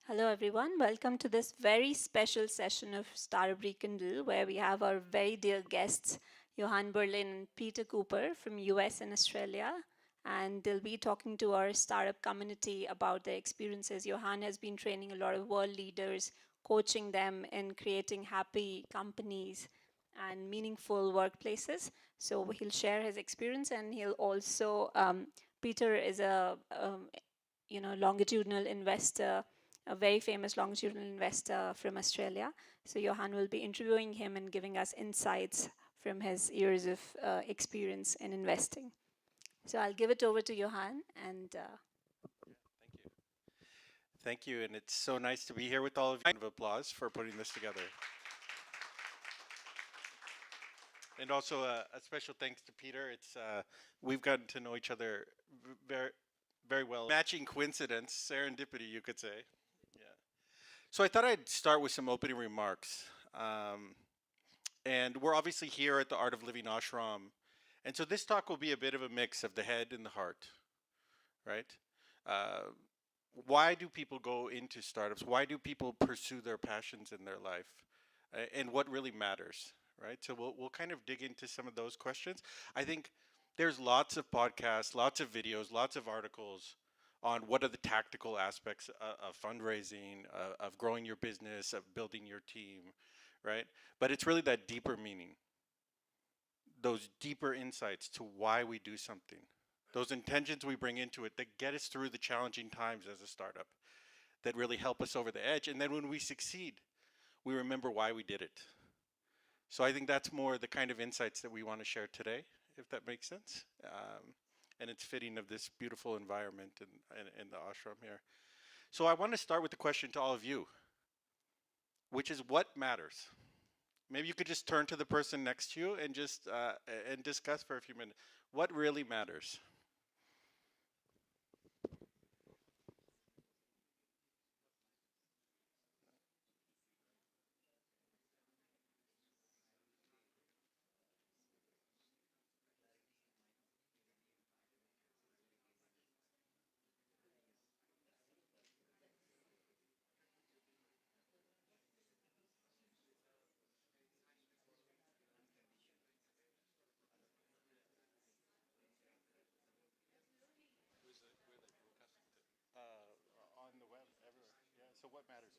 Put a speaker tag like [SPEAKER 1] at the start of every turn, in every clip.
[SPEAKER 1] Hello, everyone. Welcome to this very special session of Startup Rekindle, where we have our very dear guests, Johann Berlin and Peter Cooper from US and Australia. And they'll be talking to our startup community about their experiences. Johann has been training a lot of world leaders, coaching them in creating happy companies and meaningful workplaces. So he'll share his experience, and he'll also, Peter is a longitudinal investor, a very famous longitudinal investor from Australia. So Johann will be interviewing him and giving us insights from his years of experience in investing. So I'll give it over to Johann and
[SPEAKER 2] Thank you. Thank you, and it's so nice to be here with all of you. Round of applause for putting this together. And also a special thanks to Peter. It's we've gotten to know each other very, very well. Matching coincidence, serendipity, you could say. Yeah. So I thought I'd start with some opening remarks. And we're obviously here at the Art of Living Ashram. And so this talk will be a bit of a mix of the head and the heart, right? Why do people go into startups? Why do people pursue their passions in their life? And what really matters, right? So we'll kind of dig into some of those questions. I think there's lots of podcasts, lots of videos, lots of articles on what are the tactical aspects of fundraising, of growing your business, of building your team, right? But it's really that deeper meaning, those deeper insights to why we do something, those intentions we bring into it that get us through the challenging times as a startup, that really help us over the edge. And then when we succeed, we remember why we did it. So I think that's more the kind of insights that we want to share today, if that makes sense. And it's fitting of this beautiful environment in the ashram here. So I want to start with the question to all of you, which is what matters? Maybe you could just turn to the person next to you and just and discuss for a few minutes. What really matters? On the web, everywhere. Yeah. So what matters?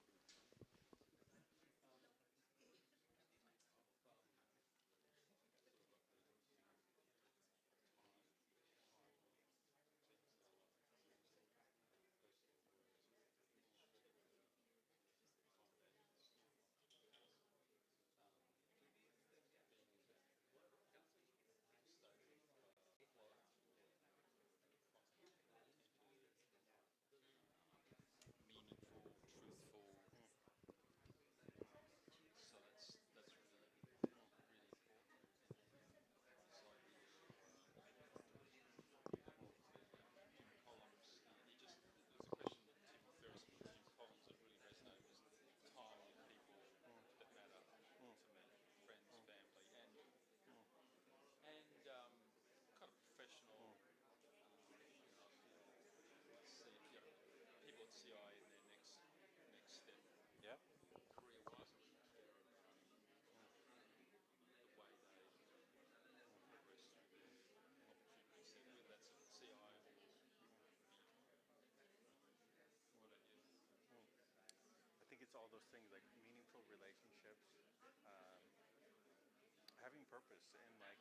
[SPEAKER 2] Yeah. I think it's all those things like meaningful relationships, um, having purpose, and like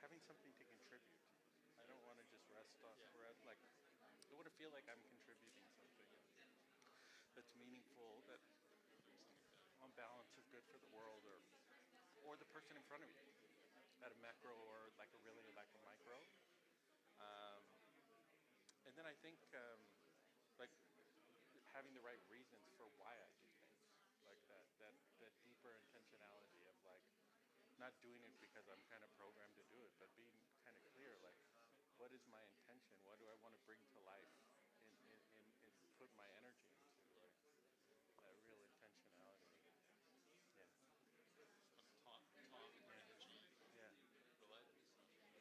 [SPEAKER 2] having something to contribute. I don't want to just rest like I want to feel like I'm contributing something that's meaningful, that on balance is good for the world or the person in front of you at a macro or like a really like a micro. Um, and then I think like having the right reasons for why I do things, like that deeper intentionality of like not doing it because I'm kind of programmed to do it, but being kind of clear, like what is my intention? What do I want to bring to life and put my energy into, like that real intentionality. Yeah. Yeah.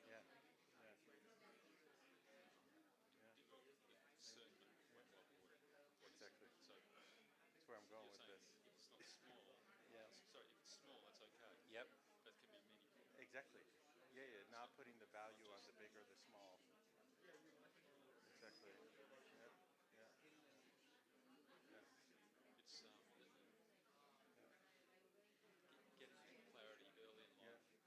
[SPEAKER 2] Yeah. Yeah. Yeah. Exactly. I'm going with this. Yeah. Yep. Exactly. Yeah, yeah. Not putting the value on the big or the small. Exactly. Yep. Yeah. Yeah. Yeah. Yeah. Yeah.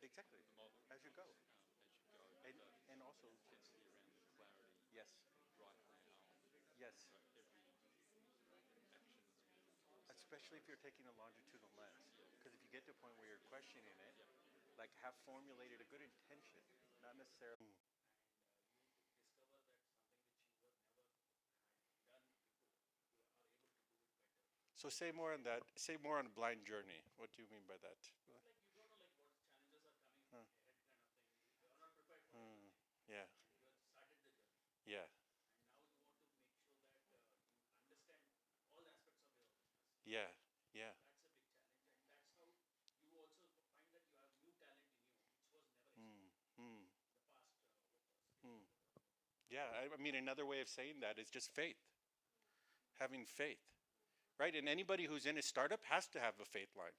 [SPEAKER 2] Exactly. As you go. And and also yes. Yes. Especially if you're taking a longitudinal lens. Because if you get to a point where you're questioning it, like have formulated a good intention, not necessarily. So say more on that. Say more on blind journey. What do you mean by that? Huh. Hmm. Yeah. Yeah. Yeah. Yeah. Hmm. Hmm. Hmm. Yeah. I mean, another way of saying that is just faith. Having faith, right? And anybody who's in a startup has to have a faith line,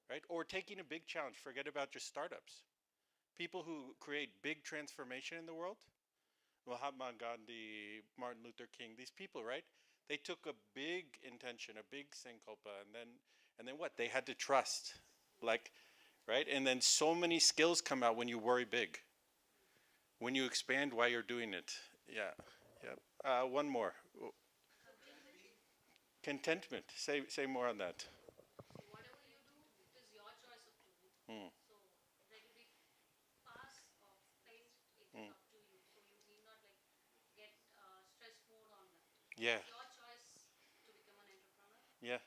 [SPEAKER 2] right? Or taking a big challenge. Forget about just startups. People who create big transformation in the world, Mahatma Gandhi, Martin Luther King, these people, right? They took a big intention, a big sankalpa, and then what? They had to trust, like, right? And then so many skills come out when you worry big, when you expand while you're doing it. Yeah, yeah. One more, contentment. Say more on that. Mm, mm. Yeah, yeah,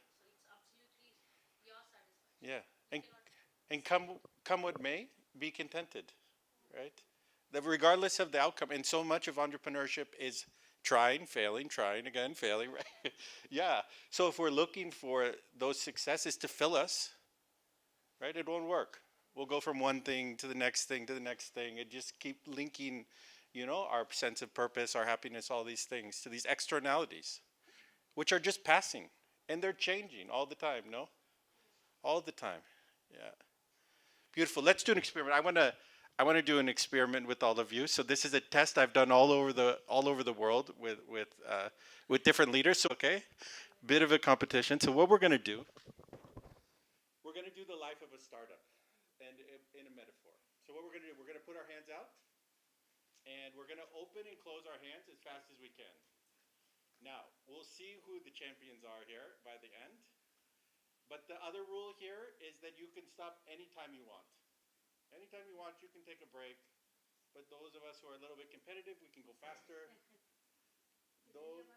[SPEAKER 2] yeah. And and come what may, be contented, right? That regardless of the outcome, and so much of entrepreneurship is trying, failing, trying again, failing, right? Yeah. So if we're looking for those successes to fill us, right, it won't work. We'll go from one thing to the next thing to the next thing and just keep linking, our sense of purpose, our happiness, all these things to these externalities, which are just passing. And they're changing all the time, no? All the time. Yeah. Beautiful. Let's do an experiment. I want to do an experiment with all of you. So this is a test I've done all over the world with different leaders. So okay, bit of a competition. So what we're gonna do the life of a startup, and in a metaphor. So what we're gonna do, we're gonna put our hands out, and we're gonna open and close our hands as fast as we can. Now we'll see who the champions are here by the end. But the other rule here is that you can stop anytime you want. Anytime you want, you can take a break. But those of us who are a little bit competitive, we can go faster. Those,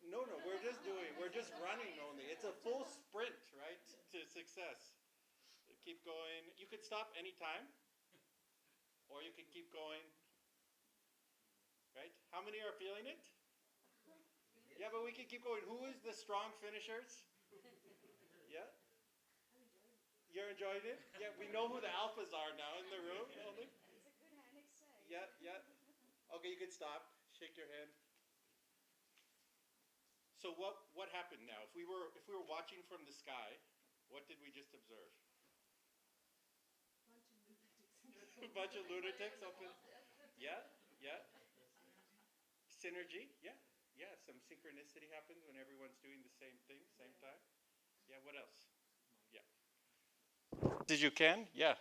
[SPEAKER 2] no, no, we're just running only. It's a full sprint, right, to success. Keep going. You could stop anytime, or you could keep going, right? How many are feeling it? Yeah, but we can keep going. Who is the strong finishers? Yeah, you're enjoying it? Yeah, we know who the alphas are now in the room. Only. Yeah, yeah. Okay, you can stop. Shake your hand. So what happened now? If we were watching from the sky, what did we just observe? A bunch of lunatics open. Yeah, yeah. Synergy. Yeah, yeah. Some synchronicity happens when everyone's doing the same thing, same time. Yeah. What else? Yeah. Did you can? Yeah,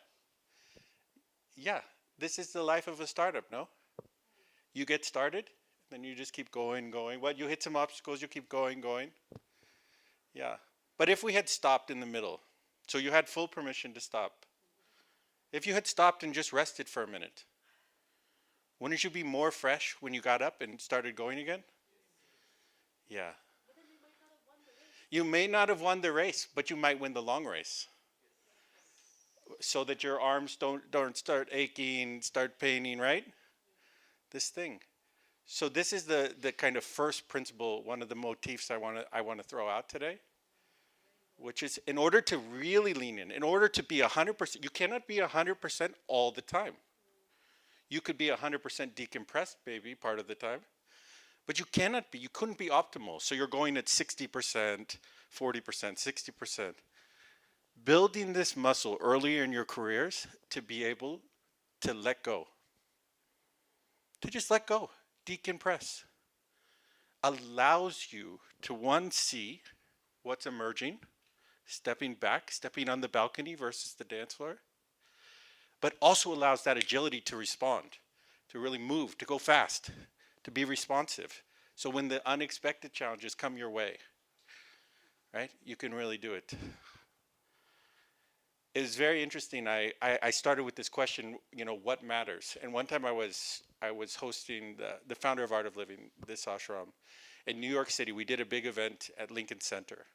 [SPEAKER 2] yeah. This is the life of a startup. No, you get started, then you just keep going, going. What you hit some obstacles, you keep going, going. Yeah. But if we had stopped in the middle, so you had full permission to stop. If you had stopped and just rested for a minute, wouldn't you be more fresh when you got up and started going again? Yeah. You may not have won the race, but you might win the long race. So that your arms don't start aching, start paining, right? This thing. So this is the kind of first principle, one of the motifs I want to throw out today, which is in order to really lean in order to be 100%, you cannot be 100% all the time. You could be 100% decompressed maybe part of the time, but you couldn't be optimal. So you're going at 60%, 40%, 60%. Building this muscle earlier in your careers to be able to let go, to just let go, decompress, allows you to one, see what's emerging, stepping back, stepping on the balcony versus the dance floor, but also allows that agility to respond, to really move, to go fast, to be responsive. So when the unexpected challenges come your way, right, you can really do it. It was very interesting. I started with this question, what matters? And one time I was hosting the founder of Art of Living, this ashram, in New York City. We did a big event at Lincoln Center,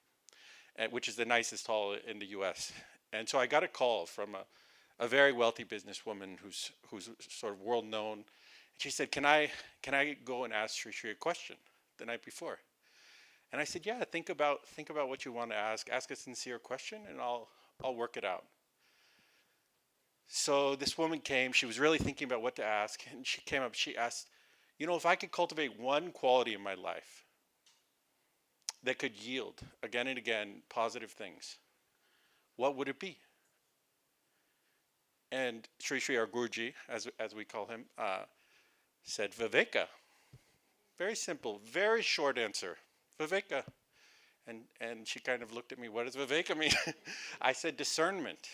[SPEAKER 2] which is the nicest hall in the US. And so I got a call from a very wealthy businesswoman who's sort of world known. And she said, can I go and ask Sri a question the night before? And I said, yeah, think about what you want to ask. Ask a sincere question and I'll work it out. So this woman came, she was really thinking about what to ask, and she came up, she asked, if I could cultivate one quality in my life that could yield again and again positive things, what would it be? And Sri, our Guruji, as we call him, said Viveka. Very simple, very short answer, Viveka. And she kind of looked at me, what does Viveka mean? I said discernment.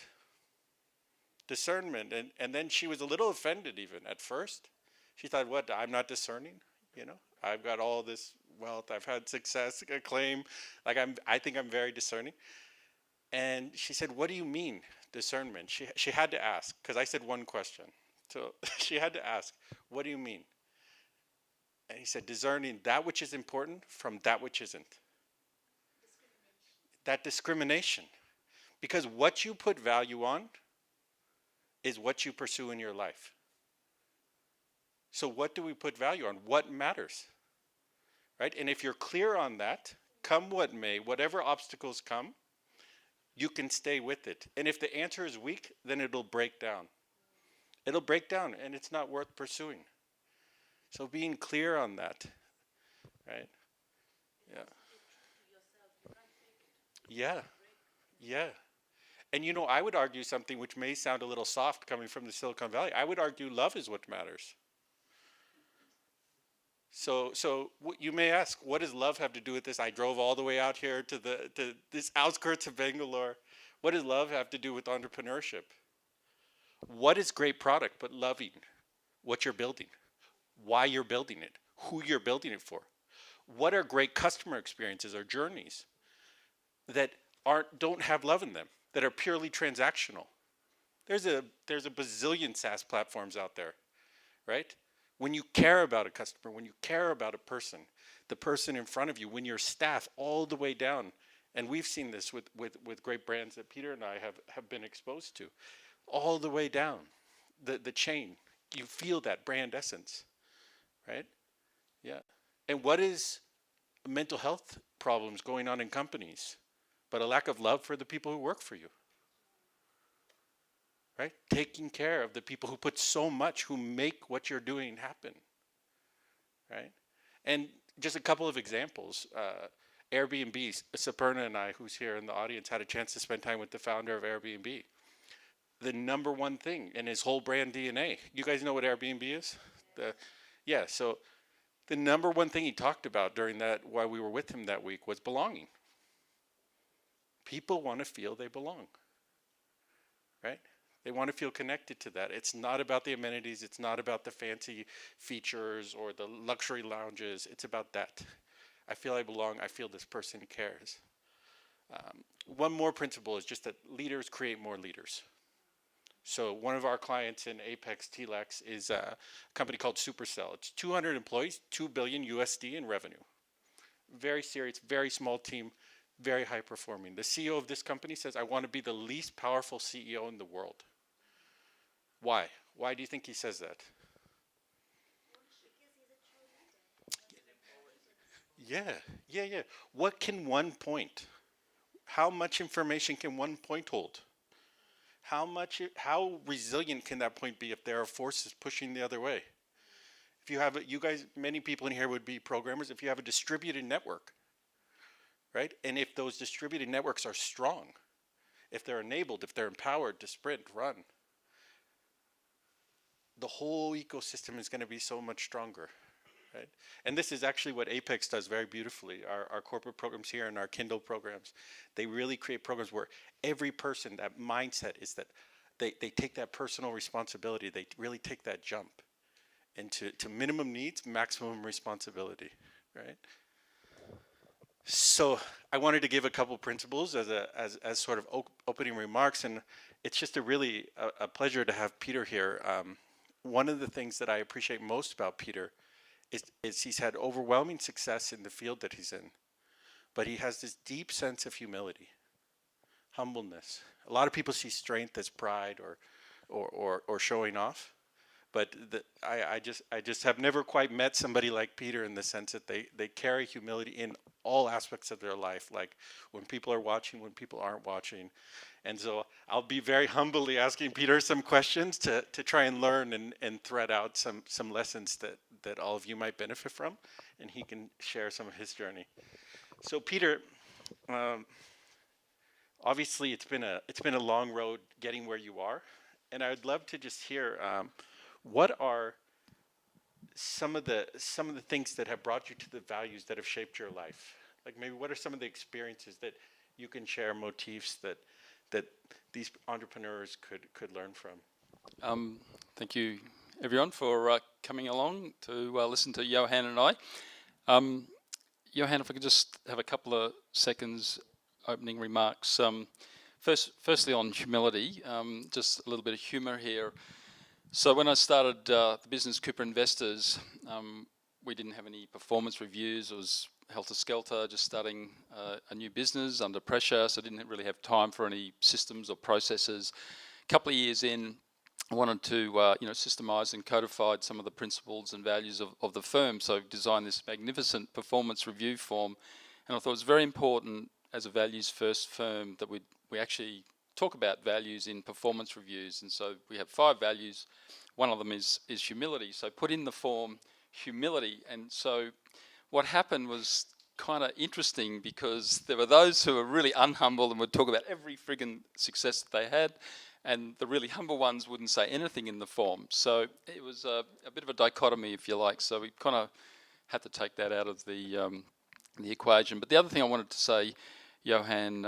[SPEAKER 2] Discernment. And then she was a little offended even at first. She thought, what, I'm not discerning? I've got all this wealth, I've had success, acclaim, I think I'm very discerning. And she said, what do you mean, discernment? She had to ask, because I said one question. So she had to ask, what do you mean? And he said, discerning that which is important from that which isn't. That discrimination. Because what you put value on is what you pursue in your life. So what do we put value on? What matters? Right? And if you're clear on that, come what may, whatever obstacles come, you can stay with it. And if the answer is weak, then it'll break down. It'll break down and it's not worth pursuing. So being clear on that, right? Yeah. Yeah. Yeah. And I would argue something which may sound a little soft coming from the Silicon Valley. I would argue love is what matters. So you may ask, what does love have to do with this? I drove all the way out here to this outskirts of Bangalore. What does love have to do with entrepreneurship? What is great product but loving what you're building? Why you're building it? Who you're building it for? What are great customer experiences or journeys that don't have love in them, that are purely transactional? There's a bazillion SaaS platforms out there, right? When you care about a customer, when you care about a person, the person in front of you, when your staff all the way down, and we've seen this with great brands that Peter and I have been exposed to, all the way down the chain, you feel that brand essence, right? Yeah. And what is mental health problems going on in companies, but a lack of love for the people who work for you? Right? Taking care of the people who put so much, who make what you're doing happen, right? And just a couple of examples. Airbnb, Saperna and I, who's here in the audience, had a chance to spend time with the founder of Airbnb. The number one thing in his whole brand DNA, you guys know what Airbnb is? Yeah, so the number one thing he talked about during that, while we were with him that week, was belonging. People want to feel they belong, right? They want to feel connected to that. It's not about the amenities. It's not about the fancy features or the luxury lounges. It's about that. I feel I belong. I feel this person cares. One more principle is just that leaders create more leaders. So one of our clients in Apex TLEX is a company called Supercell. It's 200 employees, 2 billion USD in revenue. Very serious, very small team, very high performing. The CEO of this company says, I want to be the least powerful CEO in the world. Why? Why do you think he says that? Yeah, yeah. What can one point? How much information can one point hold? How resilient can that point be if there are forces pushing the other way? If you have, you guys, many people in here would be programmers. If you have a distributed network, right? And if those distributed networks are strong, if they're enabled, if they're empowered to sprint, run, the whole ecosystem is going to be so much stronger, right? And this is actually what Apex does very beautifully. Our corporate programs here and our Kindle programs, they really create programs where every person, that mindset is that they take that personal responsibility, they really take that jump into minimum needs, maximum responsibility, right? So I wanted to give a couple principles as sort of opening remarks, and it's just a pleasure to have Peter here. One of the things that I appreciate most about Peter is he's had overwhelming success in the field that he's in, but he has this deep sense of humility, humbleness. A lot of people see strength as pride or showing off, but I just have never quite met somebody like Peter in the sense that they carry humility in all aspects of their life, like when people are watching, when people aren't watching. And so I'll be very humbly asking Peter some questions to try and learn and thread out some lessons that all of you might benefit from, and he can share some of his journey. So Peter, obviously it's been a long road getting where you are, and I would love to just hear what are some of the things that have brought you to the values that have shaped your life? Like maybe what are some of the experiences that you can share, motifs that these entrepreneurs could learn from?
[SPEAKER 3] Thank you, everyone, for coming along to listen to Johann and I. Johann, if I could just have a couple of seconds opening remarks. Firstly on humility, just a little bit of humour here. So when I started the business Cooper Investors, we didn't have any performance reviews. It was helter-skelter, just starting a new business under pressure, so I didn't really have time for any systems or processes. A couple of years in, I wanted to systemize and codify some of the principles and values of the firm, so I designed this magnificent performance review form, and I thought it was very important as a values-first firm that we actually talk about values in performance reviews. And so we have 5 values. One of them is humility. So put in the form humility. And so what happened was kind of interesting, because there were those who were really unhumble and would talk about every friggin' success that they had, and the really humble ones wouldn't say anything in the form. So it was a bit of a dichotomy, if you like. So we kind of had to take that out of the equation. But the other thing I wanted to say, Johann,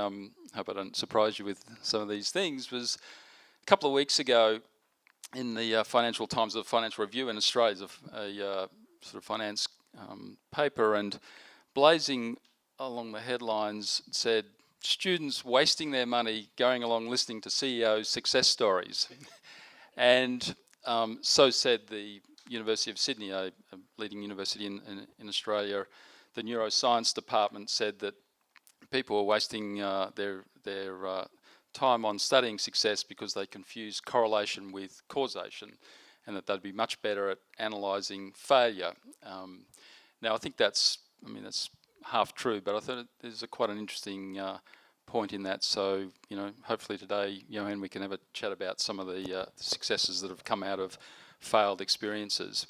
[SPEAKER 3] hope I don't surprise you with some of these things, was a couple of weeks ago in the Financial Times, the Financial Review in Australia, a sort of finance paper, and blazing along the headlines said, students wasting their money going along listening to CEOs' success stories. And so said the University of Sydney, a leading university in Australia. The neuroscience department said that people are wasting their time on studying success because they confuse correlation with causation, and that they'd be much better at analysing failure. Now, I think that's half true, but I thought there's quite an interesting point in that. So, hopefully today, Johann, we can have a chat about some of the successes that have come out of failed experiences.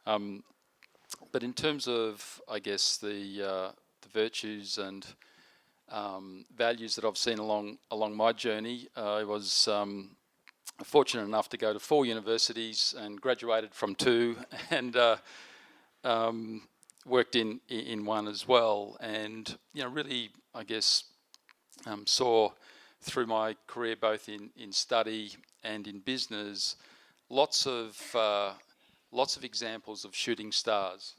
[SPEAKER 3] But in terms of, I guess, the virtues and values that I've seen along my journey, I was fortunate enough to go to 4 universities and graduated from 2, and worked in one as well. And really, I guess, saw through my career, both in study and in business, lots of examples of shooting stars.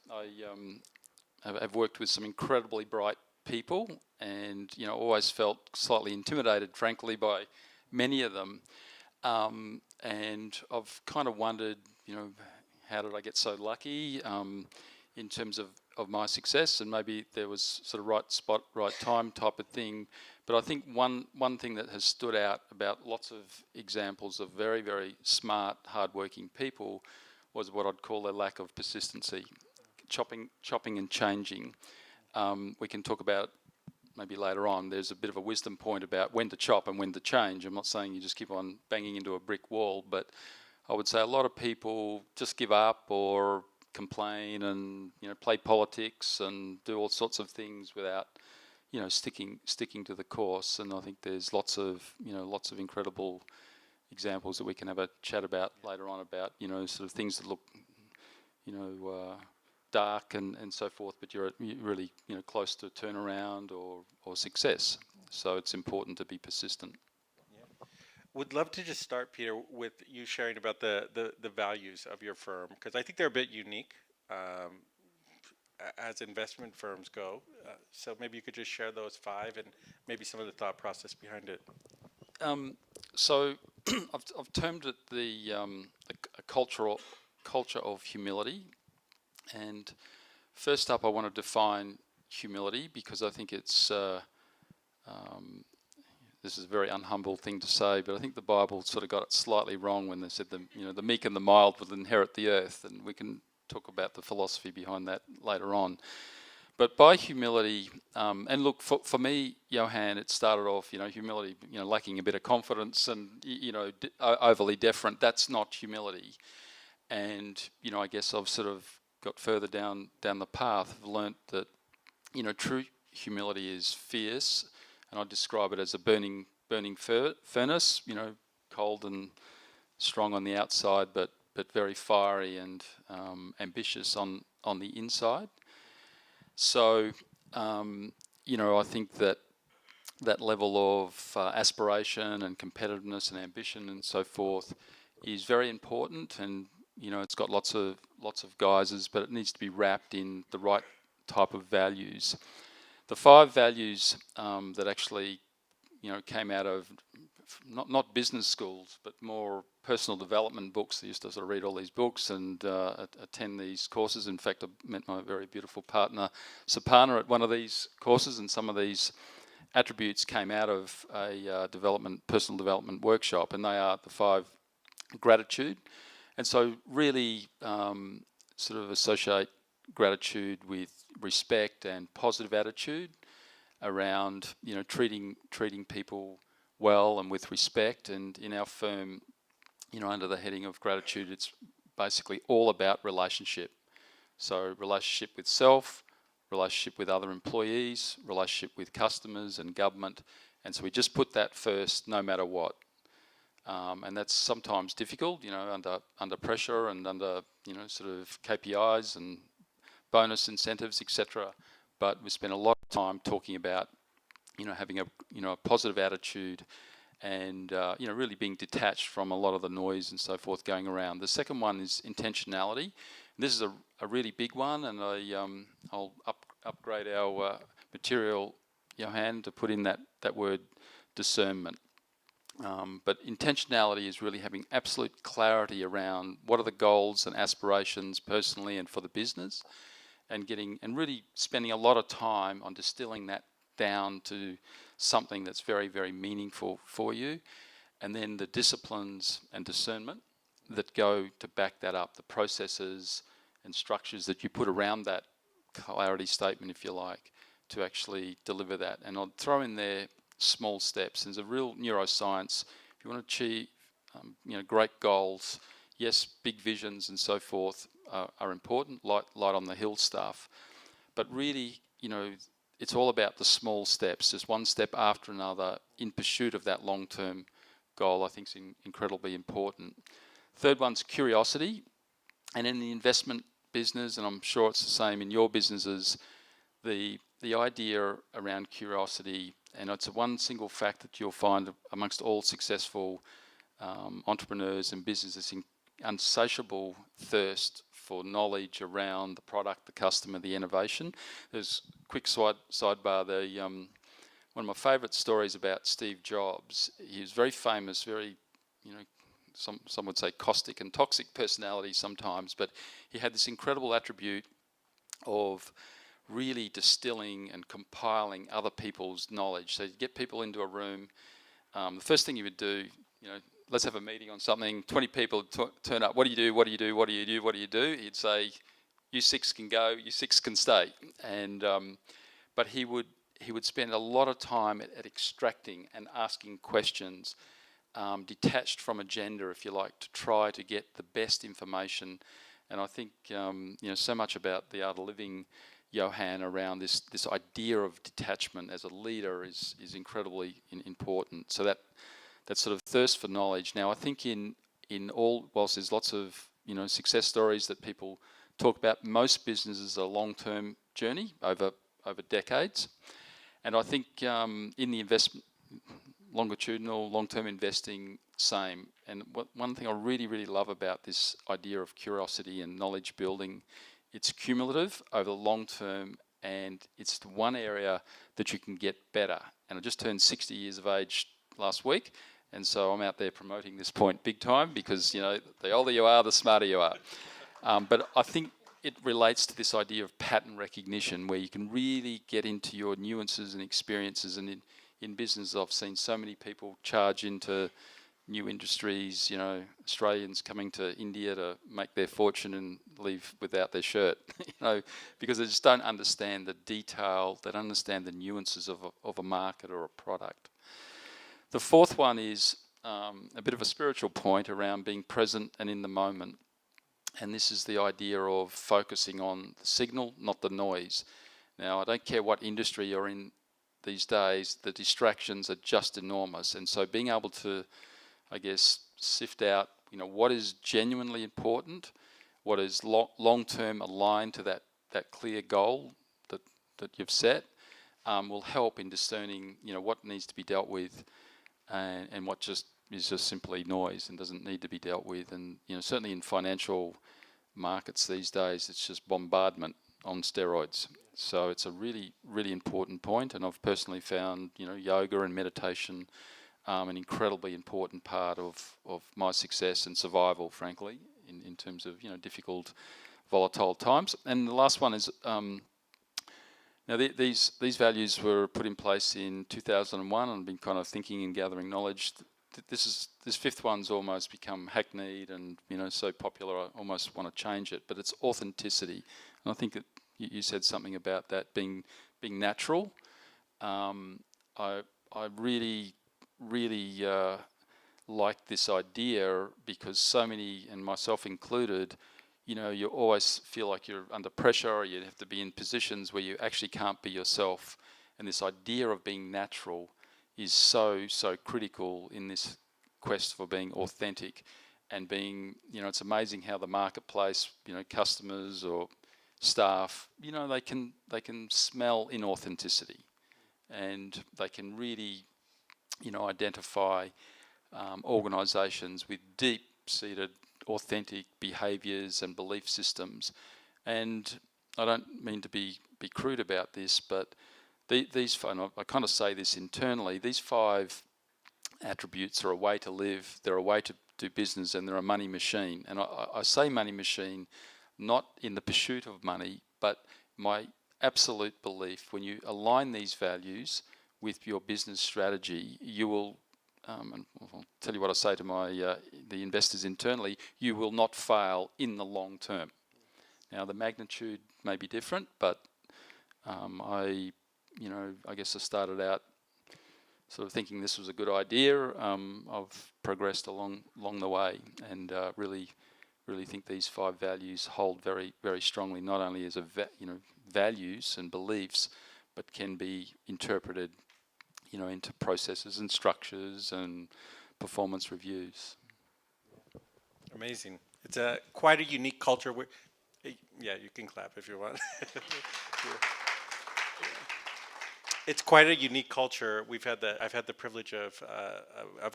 [SPEAKER 3] I've worked with some incredibly bright people, and always felt slightly intimidated, frankly, by many of them. And I've kind of wondered, how did I get so lucky in terms of of my success, and maybe there was sort of right spot, right time type of thing. But I think one thing that has stood out about lots of examples of very, very smart, hardworking people was what I'd call their lack of persistency, chopping and changing. We can talk about maybe later on. There's a bit of a wisdom point about when to chop and when to change. I'm not saying you just keep on banging into a brick wall, but I would say a lot of people just give up or complain and play politics and do all sorts of things without sticking to the course. And I think there's lots of incredible examples that we can have a chat about later on about sort of things that look dark and so forth, but you're really close to turnaround or success. So it's important to be persistent.
[SPEAKER 2] Would love to just start, Peter, with you sharing about the values of your firm, because I think they're a bit unique as investment firms go. So maybe you could just share those 5 and maybe some of the thought process behind it.
[SPEAKER 3] So I've termed it the a culture of humility. And first up, I want to define humility because I think it's this is a very unhumble thing to say, but I think the Bible sort of got it slightly wrong when they said the meek and the mild will inherit the earth, and we can talk about the philosophy behind that later on. But by humility, and look, for me, Johann, it started off, humility, lacking a bit of confidence and, overly deferent. That's not humility. And, I guess I've sort of got further down the path. I've learnt that, true humility is fierce, and I describe it as a burning furnace, cold and strong on the outside, but very fiery and ambitious on the inside. So, I think that level of aspiration and competitiveness and ambition and so forth is very important, and it's got lots of guises, but it needs to be wrapped in the right type of values. The 5 values that actually came out of not business schools, but more personal development books. I used to sort of read all these books and attend these courses. In fact, I met my very beautiful partner, Sapana, at one of these courses, and some of these attributes came out of a personal development workshop, and they are the 5 gratitude. And so really sort of associate gratitude with respect and positive attitude around, treating people well and with respect. And in our firm, under the heading of gratitude, it's basically all about relationship. So relationship with self, relationship with other employees, relationship with customers and government. And so we just put that first no matter what. And that's sometimes difficult, under pressure and under, sort of KPIs and bonus incentives, etc. But we spend a lot of time talking about, having a positive attitude and, really being detached from a lot of the noise and so forth going around. The second one is intentionality. This is a really big one, and I'll upgrade our material, Johann, to put in that word discernment. But intentionality is really having absolute clarity around what are the goals and aspirations personally and for the business, and really spending a lot of time on distilling that down to something that's very, very meaningful for you. And then the disciplines and discernment that go to back that up, the processes and structures that you put around that clarity statement, if you like, to actually deliver that. And I'll throw in there small steps. There's a real neuroscience. If you want to achieve, great goals, yes, big visions and so forth are important, light on the hill stuff. But really, it's all about the small steps, just one step after another in pursuit of that long-term goal. I think is incredibly important. Third one's curiosity. And in the investment business, and I'm sure it's the same in your businesses, the idea around curiosity, and it's one single fact that you'll find amongst all successful entrepreneurs and businesses, insatiable thirst for knowledge around the product, the customer, the innovation. There's a quick sidebar. One of my favourite stories about Steve Jobs. He was very famous, very, some would say caustic and toxic personality sometimes, but he had this incredible attribute of really distilling and compiling other people's knowledge. So you get people into a room. The first thing you would do, let's have a meeting on something. 20 people turn up. What do you do? What do you do? What do you do? What do you do? He'd say, "You 6 can go. You 6 can stay." And but he would spend a lot of time at extracting and asking questions, detached from agenda, if you like, to try to get the best information. And I think so much about the art of living, Johann, around this idea of detachment as a leader is incredibly important. So that sort of thirst for knowledge. Now, I think in all, whilst there's lots of success stories that people talk about, most businesses are a long-term journey over decades. And I think in the investment, longitudinal, long-term investing, same. And one thing I really, really love about this idea of curiosity and knowledge building, it's cumulative over the long term, and it's the one area that you can get better. And I just turned 60 years of age last week, and so I'm out there promoting this point big time because, the older you are, the smarter you are. But I think it relates to this idea of pattern recognition, where you can really get into your nuances and experiences. And in business, I've seen so many people charge into new industries, Australians coming to India to make their fortune and leave without their shirt, because they just don't understand the detail, they don't understand the nuances of a market or a product. The fourth one is a bit of a spiritual point around being present and in the moment. And this is the idea of focusing on the signal, not the noise. Now, I don't care what industry you're in these days, the distractions are just enormous. And so being able to, I guess, sift out, what is genuinely important, what is long-term aligned to that clear goal that you've set, will help in discerning, what needs to be dealt with and what is just simply noise and doesn't need to be dealt with. And certainly in financial markets these days, it's just bombardment on steroids. So it's a really, really important point. And I've personally found, yoga and meditation an incredibly important part of my success and survival, frankly, in terms of difficult, volatile times. And the last one is now these values were put in place in 2001, and I've been kind of thinking and gathering knowledge. This fifth one's almost become hackneyed and so popular I almost want to change it. But it's authenticity, and I think that you said something about that being natural. I really like this idea because so many, and myself included, you always feel like you're under pressure, or you have to be in positions where you actually can't be yourself. And this idea of being natural is so critical in this quest for being authentic and being, it's amazing how the marketplace, customers or staff, they can smell inauthenticity, and they can really, identify organisations with deep-seated authentic behaviours and belief systems. And I don't mean to be crude about this, but these, and I kind of say this internally, these 5 attributes are a way to live, they're a way to do business, and they're a money machine. And I say money machine not in the pursuit of money, but my absolute belief, when you align these values with your business strategy, you will, and I'll tell you what I say to the investors internally, you will not fail in the long term. Now, the magnitude may be different, but I guess I started out sort of thinking this was a good idea. I've progressed along the way, and really think these 5 values hold very, very strongly, not only as values and beliefs, but can be interpreted, into processes and structures and performance reviews.
[SPEAKER 2] Amazing. It's quite a unique culture. Yeah, you can clap if you want. It's quite a unique culture. I've had the privilege of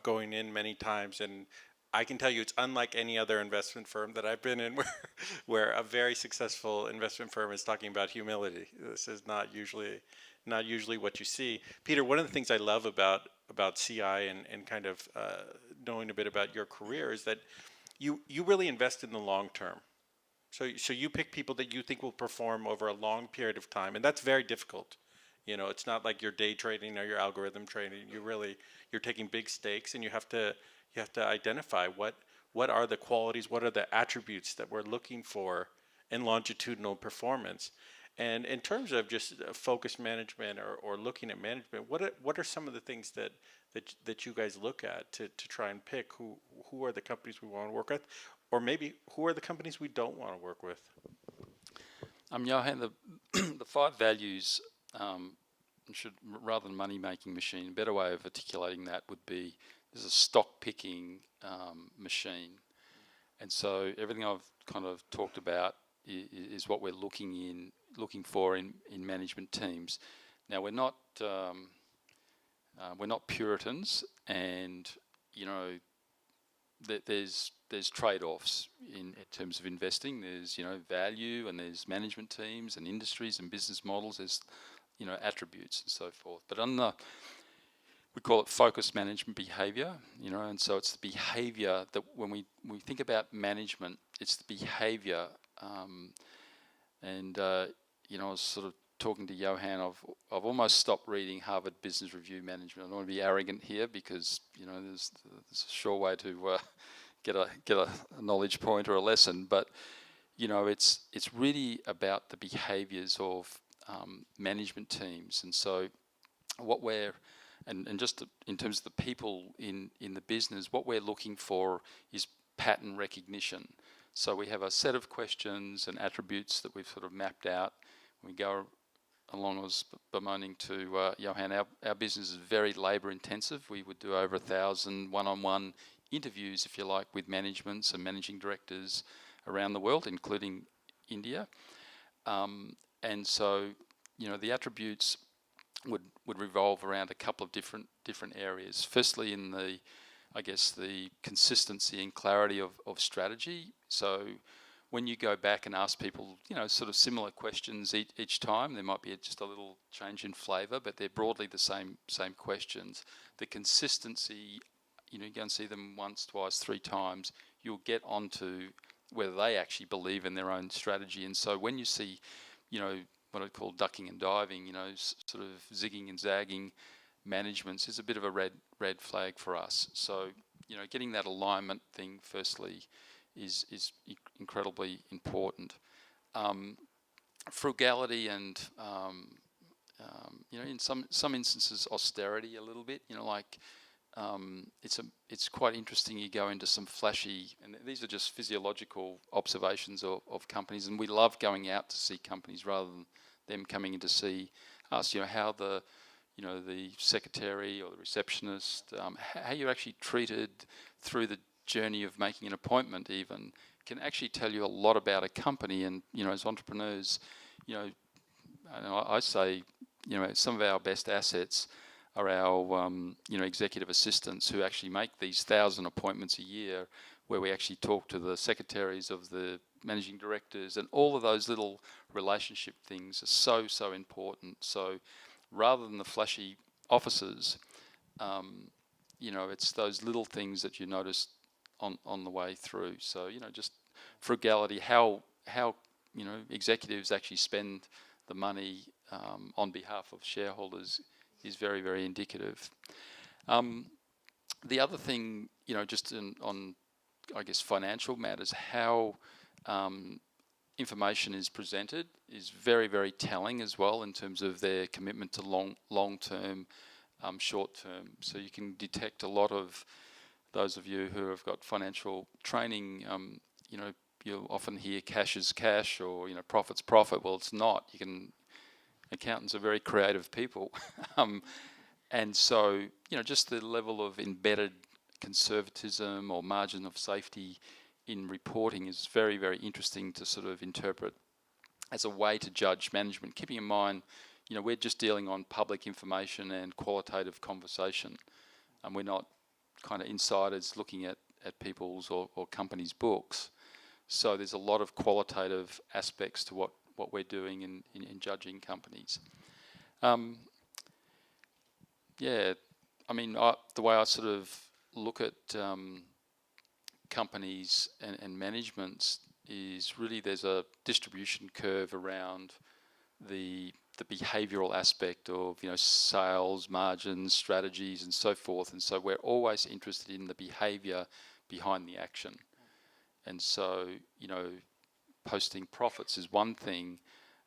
[SPEAKER 2] going in many times, and I can tell you it's unlike any other investment firm that I've been in where a very successful investment firm is talking about humility. This is not usually what you see. Peter, one of the things I love about CI and kind of knowing a bit about your career is that you really invest in the long term. So you pick people that you think will perform over a long period of time, and that's very difficult. You know, it's not like you're day trading or you're algorithm trading. You're taking big stakes, and you have to identify what are the qualities, what are the attributes that we're looking for in longitudinal performance. And in terms of just focus management or looking at management, what are some of the things that you guys look at to try and pick who are the companies we want to work with, or maybe who are the companies we don't want to work with?
[SPEAKER 3] Johan, the five values should, rather than money making machine, a better way of articulating that would be there's a stock picking machine, and so everything I've kind of talked about is what we're looking for in management teams. Now we're not Puritans, and you know there's trade-offs in terms of investing. There's value, and there's management teams and industries and business models. There's attributes and so forth. But we call it focus management behavior, and so it's the behavior that when we think about management, it's the behavior. I was sort of talking to Johann. I've almost stopped reading Harvard Business Review Management. I don't want to be arrogant here because there's a sure way to get a knowledge point or a lesson, but it's really about the behaviors of management teams. And so what we're and just in terms of the people in the business, what we're looking for is pattern recognition. So we have a set of questions and attributes that we've sort of mapped out. We go along. I was bemoaning to Johann, our business is very labour intensive. We would do over 1,000 one-on-one interviews, if you like, with managements and managing directors around the world, including India. And so, the attributes would revolve around a couple of different areas. Firstly, in the consistency and clarity of strategy. So when you go back and ask people, sort of similar questions each time, there might be just a little change in flavour, but they're broadly the same questions. The consistency, you go and see them once, twice, three times, you'll get onto whether they actually believe in their own strategy. And so when you see, what I call ducking and diving, sort of zigging and zagging managements is a bit of a red flag for us. So, getting that alignment thing firstly is incredibly important. Frugality and in some instances austerity a little bit. It's quite interesting. You go into some flashy, and these are just physiological observations of companies, and we love going out to see companies rather than them coming in to see us. How the secretary or the receptionist, how you're actually treated through the journey of making an appointment even can actually tell you a lot about a company. And as entrepreneurs, I say some of our best assets are our executive assistants who actually make these 1,000 appointments a year, where we actually talk to the secretaries of the managing directors, and all of those little relationship things are so important. So rather than the flashy offices, it's those little things that you notice on the way through. So just frugality, how executives actually spend the money on behalf of shareholders is very, very indicative. The other thing, just on financial matters, how information is presented is very, very telling as well in terms of their commitment to long-term, short-term. So you can detect a lot of those of you who have got financial training. You'll often hear cash is cash, or profit's profit. Well, it's not. Accountants are very creative people, and so just the level of embedded conservatism or margin of safety in reporting is very, very interesting to sort of interpret as a way to judge management, keeping in mind, we're just dealing on public information and qualitative conversation, and we're not kind of insiders looking at people's or companies' books. So there's a lot of qualitative aspects to what we're doing in judging companies. The way I sort of look at companies and managements is really there's a distribution curve around the behavioural aspect of sales, margins, strategies, and so forth. And so we're always interested in the behaviour behind the action. And so posting profits is one thing,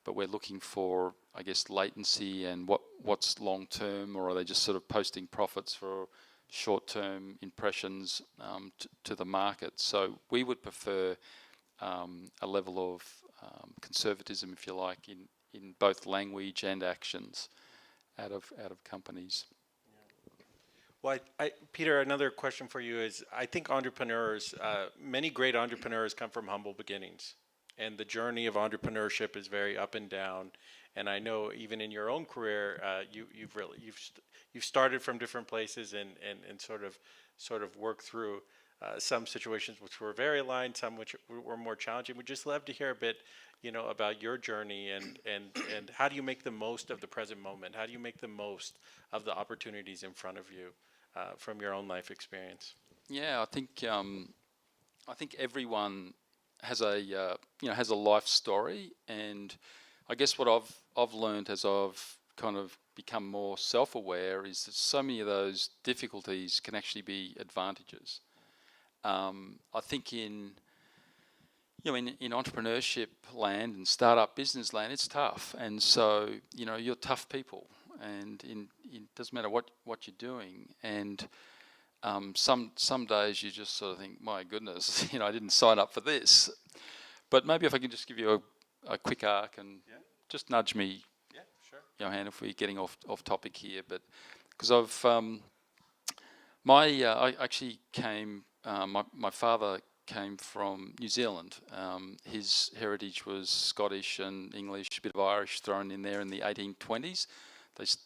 [SPEAKER 3] but we're looking for, I guess, latency and what's long term, or are they just sort of posting profits for short-term impressions to the market? So we would prefer a level of conservatism, if you like, in both language and actions out of companies.
[SPEAKER 2] Well, Peter, another question for you is, I think entrepreneurs, many great entrepreneurs come from humble beginnings, and the journey of entrepreneurship is very up and down. And I know even in your own career, you've started from different places and sort of worked through some situations which were very aligned, some which were more challenging. We'd just love to hear a bit, about your journey and how do you make the most of the present moment? How do you make the most of the opportunities in front of you from your own life experience?
[SPEAKER 3] Yeah, I think everyone has a life story, and I guess what I've learned as I've kind of become more self-aware is that so many of those difficulties can actually be advantages. I think in entrepreneurship land and startup business land, it's tough, and so you're tough people, and it doesn't matter what you're doing, and some days you just sort of think, my goodness, I didn't sign up for this. But maybe if I can just give you a quick arc and just nudge me, Johann, if we're getting off topic here, but because I actually came. My father came from New Zealand. His heritage was Scottish and English, a bit of Irish thrown in there in the 1820s.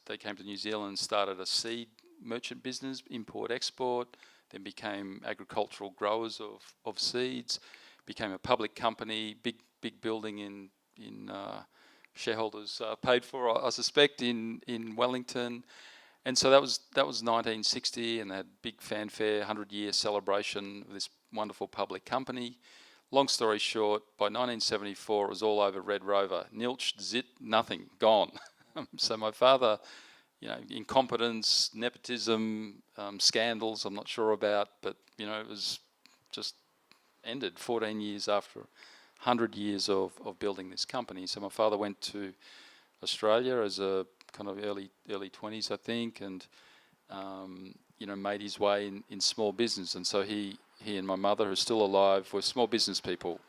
[SPEAKER 3] They came to New Zealand and started a seed merchant business, import-export, then became agricultural growers of seeds, became a public company, big building in shareholders paid for, I suspect, in Wellington. And so that was 1960, and they had big fanfare, 100-year celebration of this wonderful public company. Long story short, by 1974, it was all over Red Rover. Nilch, zit, nothing, gone. So my father, incompetence, nepotism, scandals, I'm not sure about, but, it was just ended 14 years after 100 years of building this company. So my father went to Australia as a kind of early 20s, I think, and made his way in small business. And so he and my mother, who's still alive, were small business people,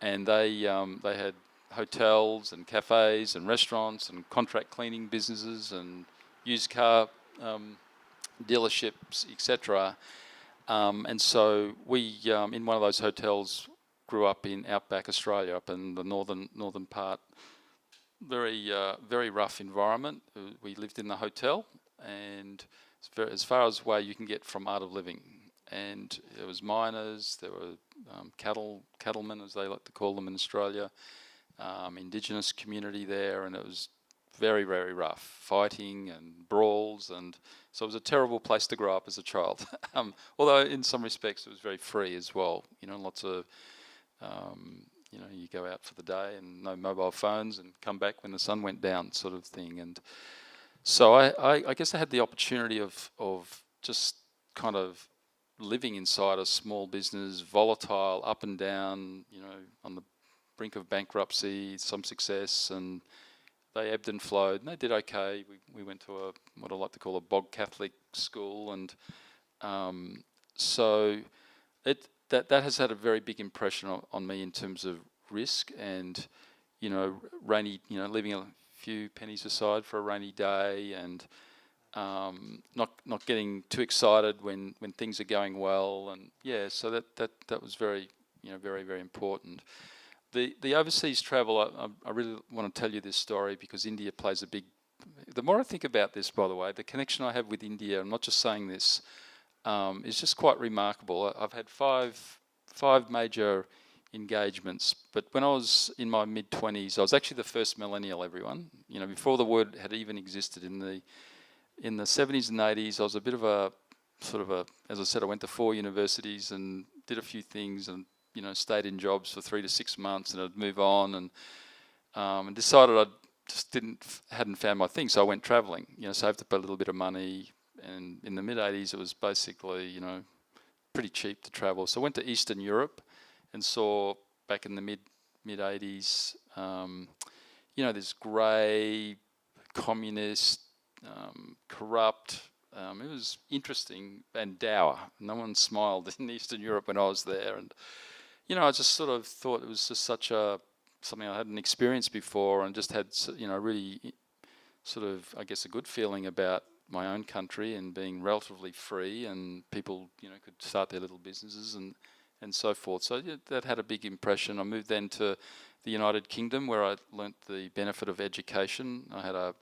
[SPEAKER 3] and they had hotels and cafes and restaurants and contract cleaning businesses and used car dealerships, etc. And so we, in one of those hotels, grew up in outback Australia, up in the northern part. Very rough environment. We lived in the hotel, and it's as far as away you can get from art of living. And there was miners, there were cattlemen, as they like to call them in Australia, indigenous community there, and it was very, very rough, fighting and brawls, and so it was a terrible place to grow up as a child. Although in some respects it was very free as well. Lots of you go out for the day and no mobile phones and come back when the sun went down, sort of thing. And so I guess I had the opportunity of just kind of living inside a small business, volatile, up and down, on the brink of bankruptcy, some success, and they ebbed and flowed, and they did okay. We went to what I like to call a bog Catholic school, and so that has had a very big impression on me in terms of risk and leaving a few pennies aside for a rainy day, and not getting too excited when things are going well, and so that was very very, very important. The overseas travel, I really want to tell you this story because India plays a big. The more I think about this, by the way, the connection I have with India, I'm not just saying this, is just quite remarkable. I've had five major engagements, but when I was in my mid-20s, I was actually the first millennial, everyone. Before the word had even existed in the 70s and 80s, I was a bit of a, as I said, I went to 4 universities and did a few things and stayed in jobs for 3 to 6 months, and I'd move on, and decided I just hadn't found my thing, so I went travelling. Saved up a little bit of money, and in the mid '80s, it was basically pretty cheap to travel. So I went to Eastern Europe, and saw back in the mid '80s, this grey, communist, corrupt. It was interesting and dour. No one smiled in Eastern Europe when I was there, and I just sort of thought it was just something I hadn't experienced before, and just had really sort of, I guess, a good feeling about my own country and being relatively free, and people could start their little businesses and so forth. So that had a big impression. I moved then to the United Kingdom, where I learnt the benefit of education. I had a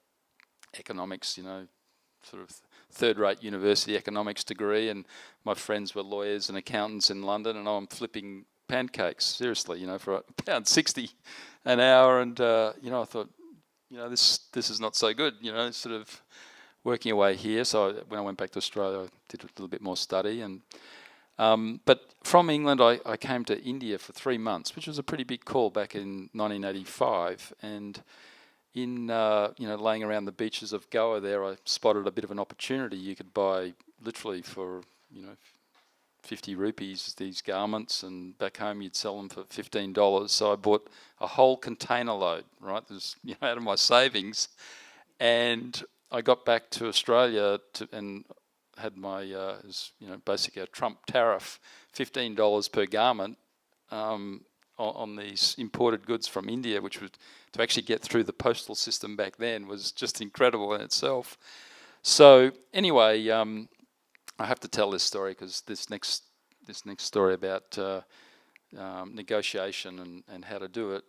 [SPEAKER 3] economics, sort of third-rate university economics degree, and my friends were lawyers and accountants in London, and I'm flipping pancakes, seriously, for £1.60 an hour, and I thought, this is not so good, sort of working away here. So when I went back to Australia, I did a little bit more study, and but from England, I came to India for 3 months, which was a pretty big call back in 1985, and in laying around the beaches of Goa there, I spotted a bit of an opportunity. You could buy literally for 50 rupees these garments, and back home you'd sell them for $15. So I bought a whole container load, right? This, out of my savings, and I got back to Australia and had my basically a Trump tariff, $15 per garment on these imported goods from India, which was to actually get through the postal system back then was just incredible in itself. So anyway, I have to tell this story because this next story about negotiation and how to do it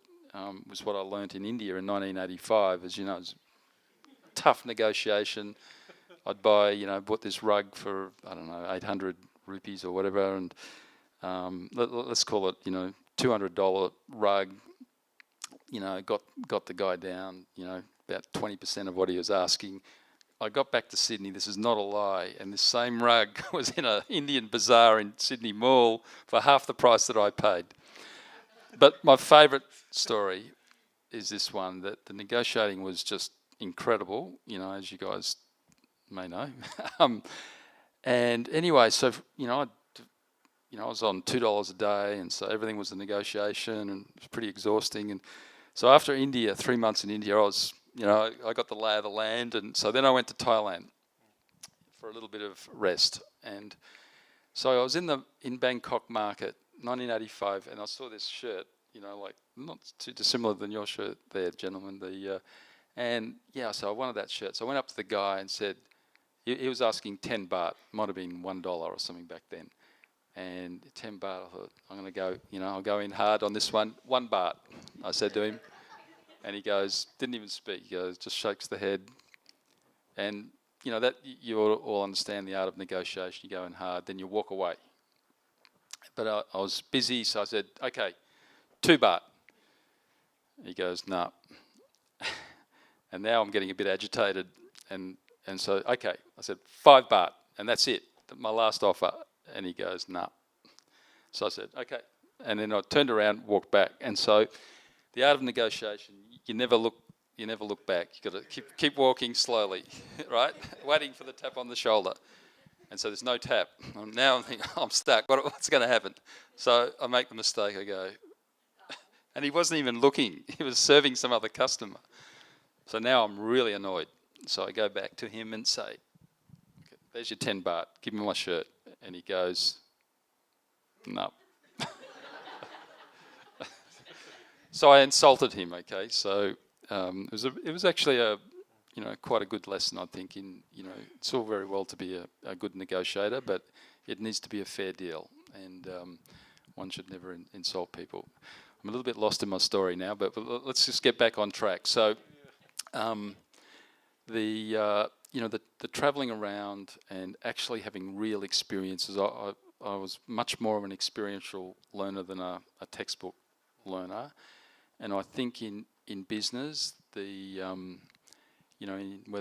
[SPEAKER 3] was what I learnt in India in 1985. As you know, it was tough negotiation. I'd bought this rug for, I don't know, 800 rupees or whatever, and let's call it, $200 rug. Got the guy down, about 20% of what he was asking. I got back to Sydney, this is not a lie, and this same rug was in an Indian bazaar in Sydney Mall for half the price that I paid. But my favourite story is this one, that the negotiating was just incredible, as you guys may know. And anyway, so, I was on $2 a day, and so everything was a negotiation, and it was pretty exhausting. And so after India, 3 months in India, I got the lay of the land, and so then I went to Thailand for a little bit of rest. And so I was in Bangkok market, 1985, and I saw this shirt, like not too dissimilar than your shirt there, gentlemen. So I wanted that shirt. So I went up to the guy and said, he was asking 10 baht, might have been $1 or something back then. And 10 baht, I thought, I'm going to go, I'll go in hard on this one. 1 baht, I said to him. And he goes, didn't even speak. He goes, just shakes the head. And, that you all understand the art of negotiation. You go in hard, then you walk away. But I was busy, so I said, okay, 2 baht. He goes, no. And now I'm getting a bit agitated. And so, okay, I said, 5 baht, and that's it, my last offer. And he goes, nah. So I said, okay. And then I turned around, walked back. And so the art of negotiation, you never look back. You've got to keep walking slowly, right? Waiting for the tap on the shoulder. And so there's no tap. Now I'm thinking, I'm stuck. What's going to happen? So I make the mistake. I go, and he wasn't even looking. He was serving some other customer. So now I'm really annoyed. So I go back to him and say, okay, there's your 10 baht. Give me my shirt. And he goes, no. So I insulted him. Okay, so it was actually quite a good lesson, I think. It's all very well to be a good negotiator, but it needs to be a fair deal, and one should never insult people. I'm a little bit lost in my story now, but let's just get back on track. So the travelling around and actually having real experiences, I was much more of an experiential learner than a textbook learner. And I think in business, whether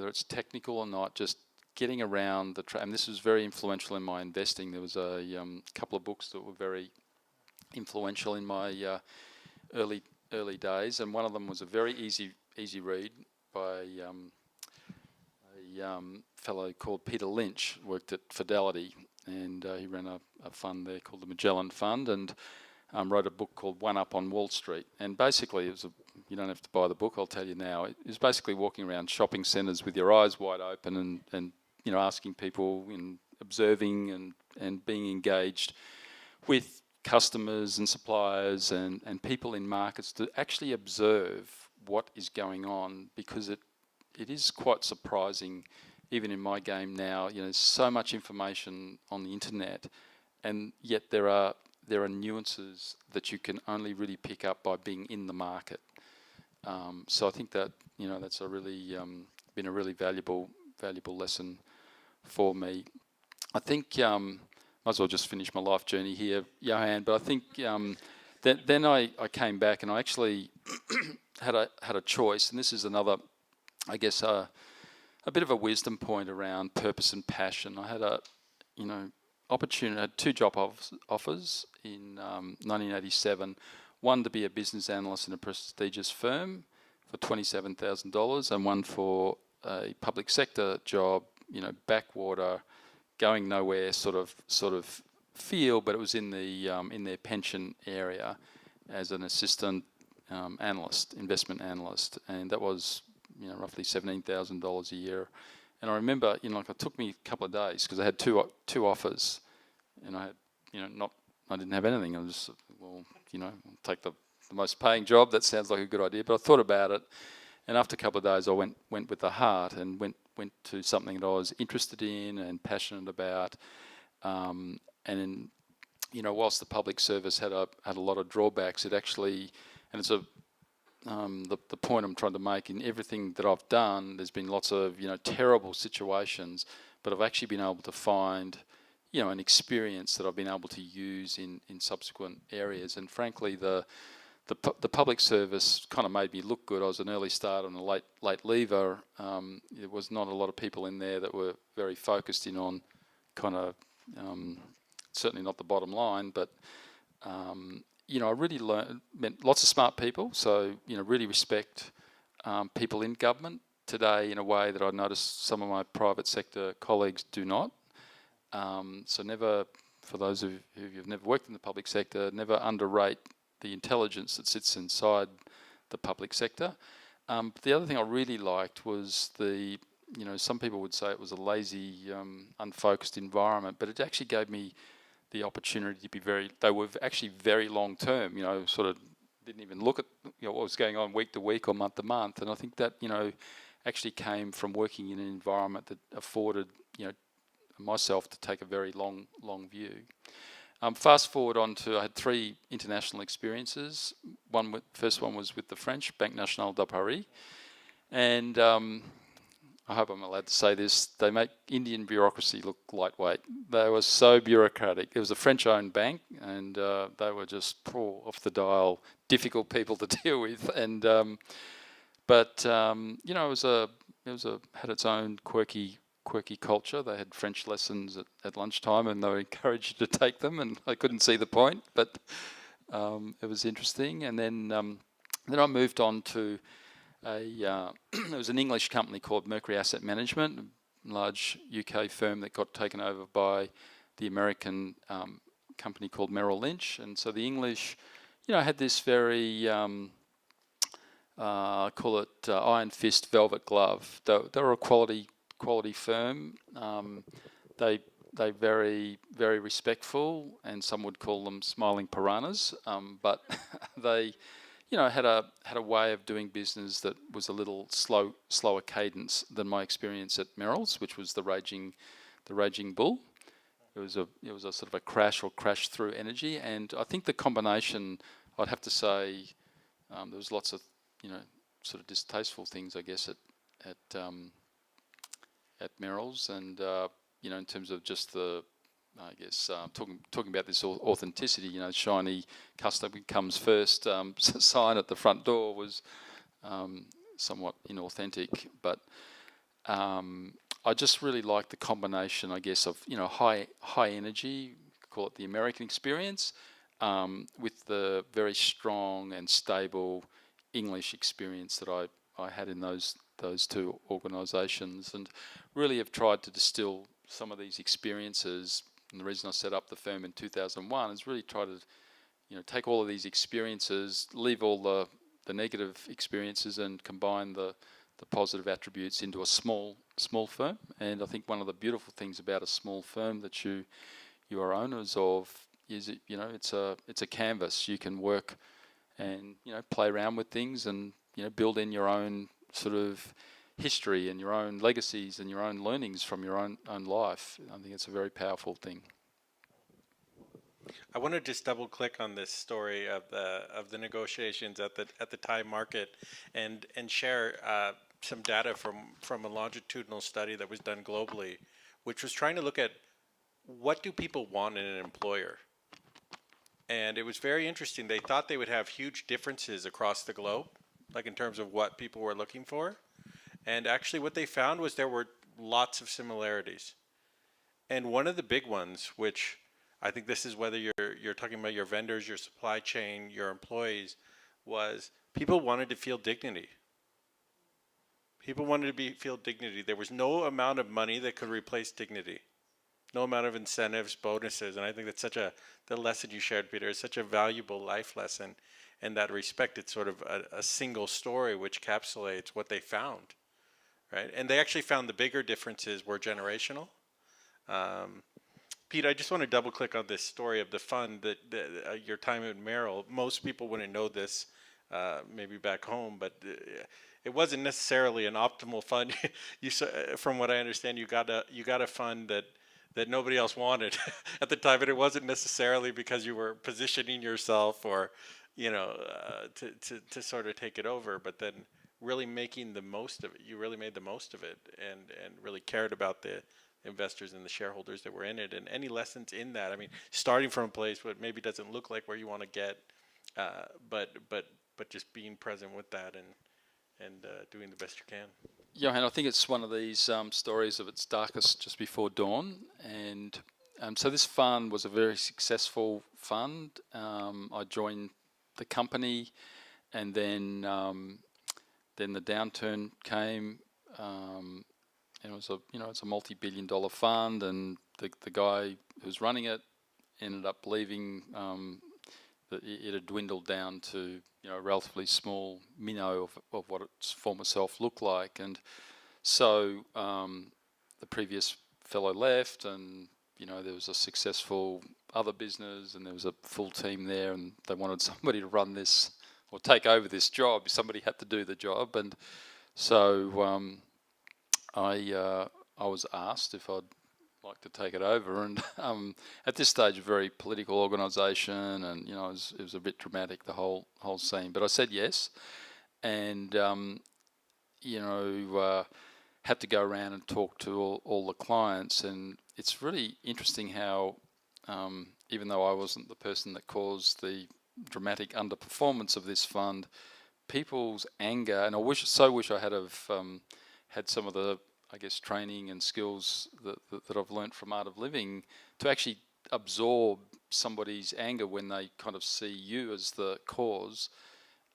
[SPEAKER 3] it's technical or not, just getting around and this was very influential in my investing. There was a couple of books that were very influential in my early days, and one of them was a very easy read by a fellow called Peter Lynch, worked at Fidelity, and he ran a fund there called the Magellan Fund, and wrote a book called One Up on Wall Street. And basically, it was you don't have to buy the book, I'll tell you now. It was basically walking around shopping centres with your eyes wide open and asking people, observing and being engaged with customers and suppliers and people in markets to actually observe what is going on, because it is quite surprising, even in my game now. There's so much information on the internet, and yet there are nuances that you can only really pick up by being in the market. So I think that that's a really been a really valuable lesson for me. I think might as well just finish my life journey here, Johann. But I think then I came back and I actually had a choice, and this is another, I guess, a bit of a wisdom point around purpose and passion. I had opportunity. I had two job offers in 1987. One to be a business analyst in a prestigious firm for $27,000, and one for a public sector job, backwater, going nowhere sort of feel, but it was in their pension area as an assistant analyst, investment analyst, and that was roughly $17,000 a year. And I remember, it took me a couple of days because I had two offers, and I had, I didn't have anything. I was just, take the most paying job. That sounds like a good idea, but I thought about it, and after a couple of days, I went with the heart and went to something that I was interested in and passionate about. And whilst the public service had a lot of drawbacks, it actually, and it's the point I'm trying to make, in everything that I've done, there's been lots of terrible situations, but I've actually been able to find an experience that I've been able to use in subsequent areas. And frankly, the public service kind of made me look good. I was an early starter and a late leaver. There was not a lot of people in there that were very focused in on kind of certainly not the bottom line, but I really met lots of smart people. So really respect people in government today in a way that I noticed some of my private sector colleagues do not. So never, for those of you who've never worked in the public sector, never underrate the intelligence that sits inside the public sector. The other thing I really liked was some people would say it was a lazy, unfocused environment, but it actually gave me the opportunity to be they were actually very long term, sort of didn't even look at what was going on week to week or month to month. And I think that, actually came from working in an environment that afforded, myself to take a very long view. Fast forward on to, I had 3 international experiences. First one was with the French, Banque Nationale de Paris. And I hope I'm allowed to say this, they make Indian bureaucracy look lightweight. They were so bureaucratic. It was a French-owned bank, and they were just off the dial, difficult people to deal with. And it had its own quirky culture. They had French lessons at lunchtime, and they were encouraged to take them, and I couldn't see the point, but it was interesting. And then I moved on to there was an English company called Mercury Asset Management, a large UK firm that got taken over by the American company called Merrill Lynch. And so the English, had this very call it iron fist, velvet glove. They were a quality firm. They very, very respectful, and some would call them smiling piranhas. But they, had a way of doing business that was a little slower cadence than my experience at Merrill's, which was the raging bull. It was a sort of a crash through energy, and I think the combination, I'd have to say, there was lots of sort of distasteful things, I guess, at Merrill's, and in terms of just the, I guess, talking about this authenticity, shiny customer comes first sign at the front door was somewhat inauthentic, but I just really like the combination, I guess, of high energy, call it the American experience, with the very strong and stable English experience that I had in those two organisations, and really have tried to distill some of these experiences. And the reason I set up the firm in 2001 is really try to, take all of these experiences, leave all the negative experiences, and combine the positive attributes into a small firm. And I think one of the beautiful things about a small firm that you are owners of is it's a canvas. You can work and play around with things and build in your own sort of history and your own legacies and your own learnings from your own life. I think it's a very powerful thing.
[SPEAKER 2] I want to just double click on this story of the negotiations at the Thai market, and share some data from a longitudinal study that was done globally, which was trying to look at what do people want in an employer. And it was very interesting. They thought they would have huge differences across the globe, like in terms of what people were looking for. And actually what they found was there were lots of similarities. And one of the big ones, which I think this is whether you're talking about your vendors, your supply chain, your employees, was people wanted to feel dignity. People wanted to feel dignity. There was no amount of money that could replace dignity. No amount of incentives, bonuses, and I think that's the lesson you shared, Peter, is such a valuable life lesson in that respect. It's sort of a single story which encapsulates what they found, right? And they actually found the bigger differences were generational. Pete, I just want to double click on this story of the fund that your time at Merrill. Most people wouldn't know this, maybe back home, but it wasn't necessarily an optimal fund. From what I understand, you got a fund that nobody else wanted at the time, and it wasn't necessarily because you were positioning yourself or, to sort of take it over, but then really making the most of it. You really made the most of it, and really cared about the investors and the shareholders that were in it. And any lessons in that? I mean, starting from a place where it maybe doesn't look like where you want to get, but just being present with that and doing the best you can.
[SPEAKER 3] Johann, I think it's one of these stories of its darkest just before dawn. And so this fund was a very successful fund. I joined the company, and then the downturn came. And it was it's a multi-billion-dollar fund, and the guy who's running it ended up leaving. It had dwindled down to a relatively small minnow of what its former self looked like, and so the previous fellow left, and there was a successful other business, and there was a full team there, and they wanted somebody to run this or take over this job. Somebody had to do the job, and so I was asked if I'd like to take it over, and at this stage a very political organisation, and it was a bit dramatic, the whole scene, but I said yes, and had to go around and talk to all the clients. And it's really interesting how even though I wasn't the person that caused the dramatic underperformance of this fund, people's anger, and I wish I had had some of the training and skills that I've learnt from Art of Living to actually absorb somebody's anger when they kind of see you as the cause.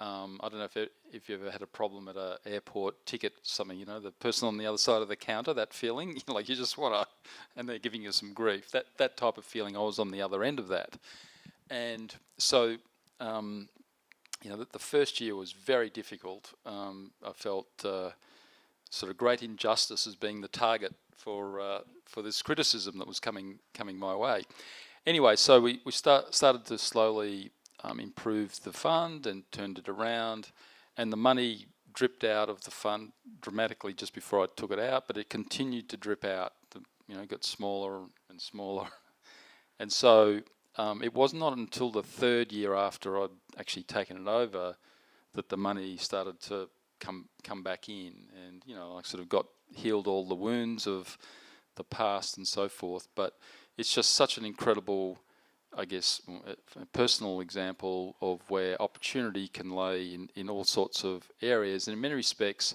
[SPEAKER 3] I don't know if you ever had a problem at an airport ticket, something, the person on the other side of the counter, that feeling, like you just want to, and they're giving you some grief. That type of feeling, I was on the other end of that. And so, the first year was very difficult. I felt sort of great injustice as being the target for this criticism that was coming my way. Anyway, so we started to slowly improve the fund and turned it around, and the money dripped out of the fund dramatically just before I took it out, but it continued to drip out. Got smaller and smaller, and so it was not until the third year after I'd actually taken it over that the money started to come back in, and I sort of healed all the wounds of the past and so forth. But it's just such an incredible, personal example of where opportunity can lay in all sorts of areas, and in many respects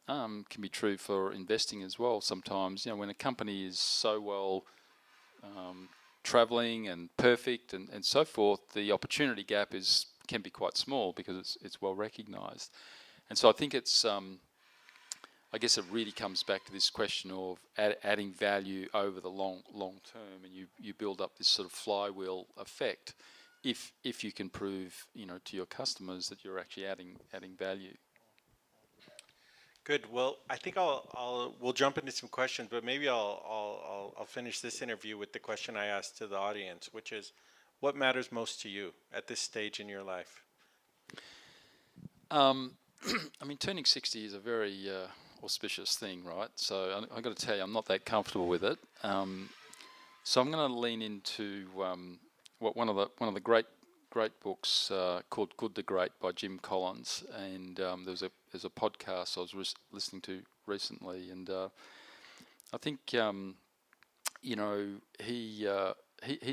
[SPEAKER 3] can be true for investing as well. Sometimes when a company is so well traveling and perfect and so forth, the opportunity gap can be quite small because it's well recognized. And so I think it's, I guess it really comes back to this question of adding value over the long term, and you build up this sort of flywheel effect if you can prove, to your customers that you're actually adding value.
[SPEAKER 2] Good. Well, I think we'll jump into some questions, but maybe I'll finish this interview with the question I asked to the audience, which is, what matters most to you at this stage in your life?
[SPEAKER 3] I mean, turning 60 is a very auspicious thing, right? So I've got to tell you, I'm not that comfortable with it. So I'm going to lean into what one of the great books called Good to Great by Jim Collins, and there's a podcast I was listening to recently, and I think he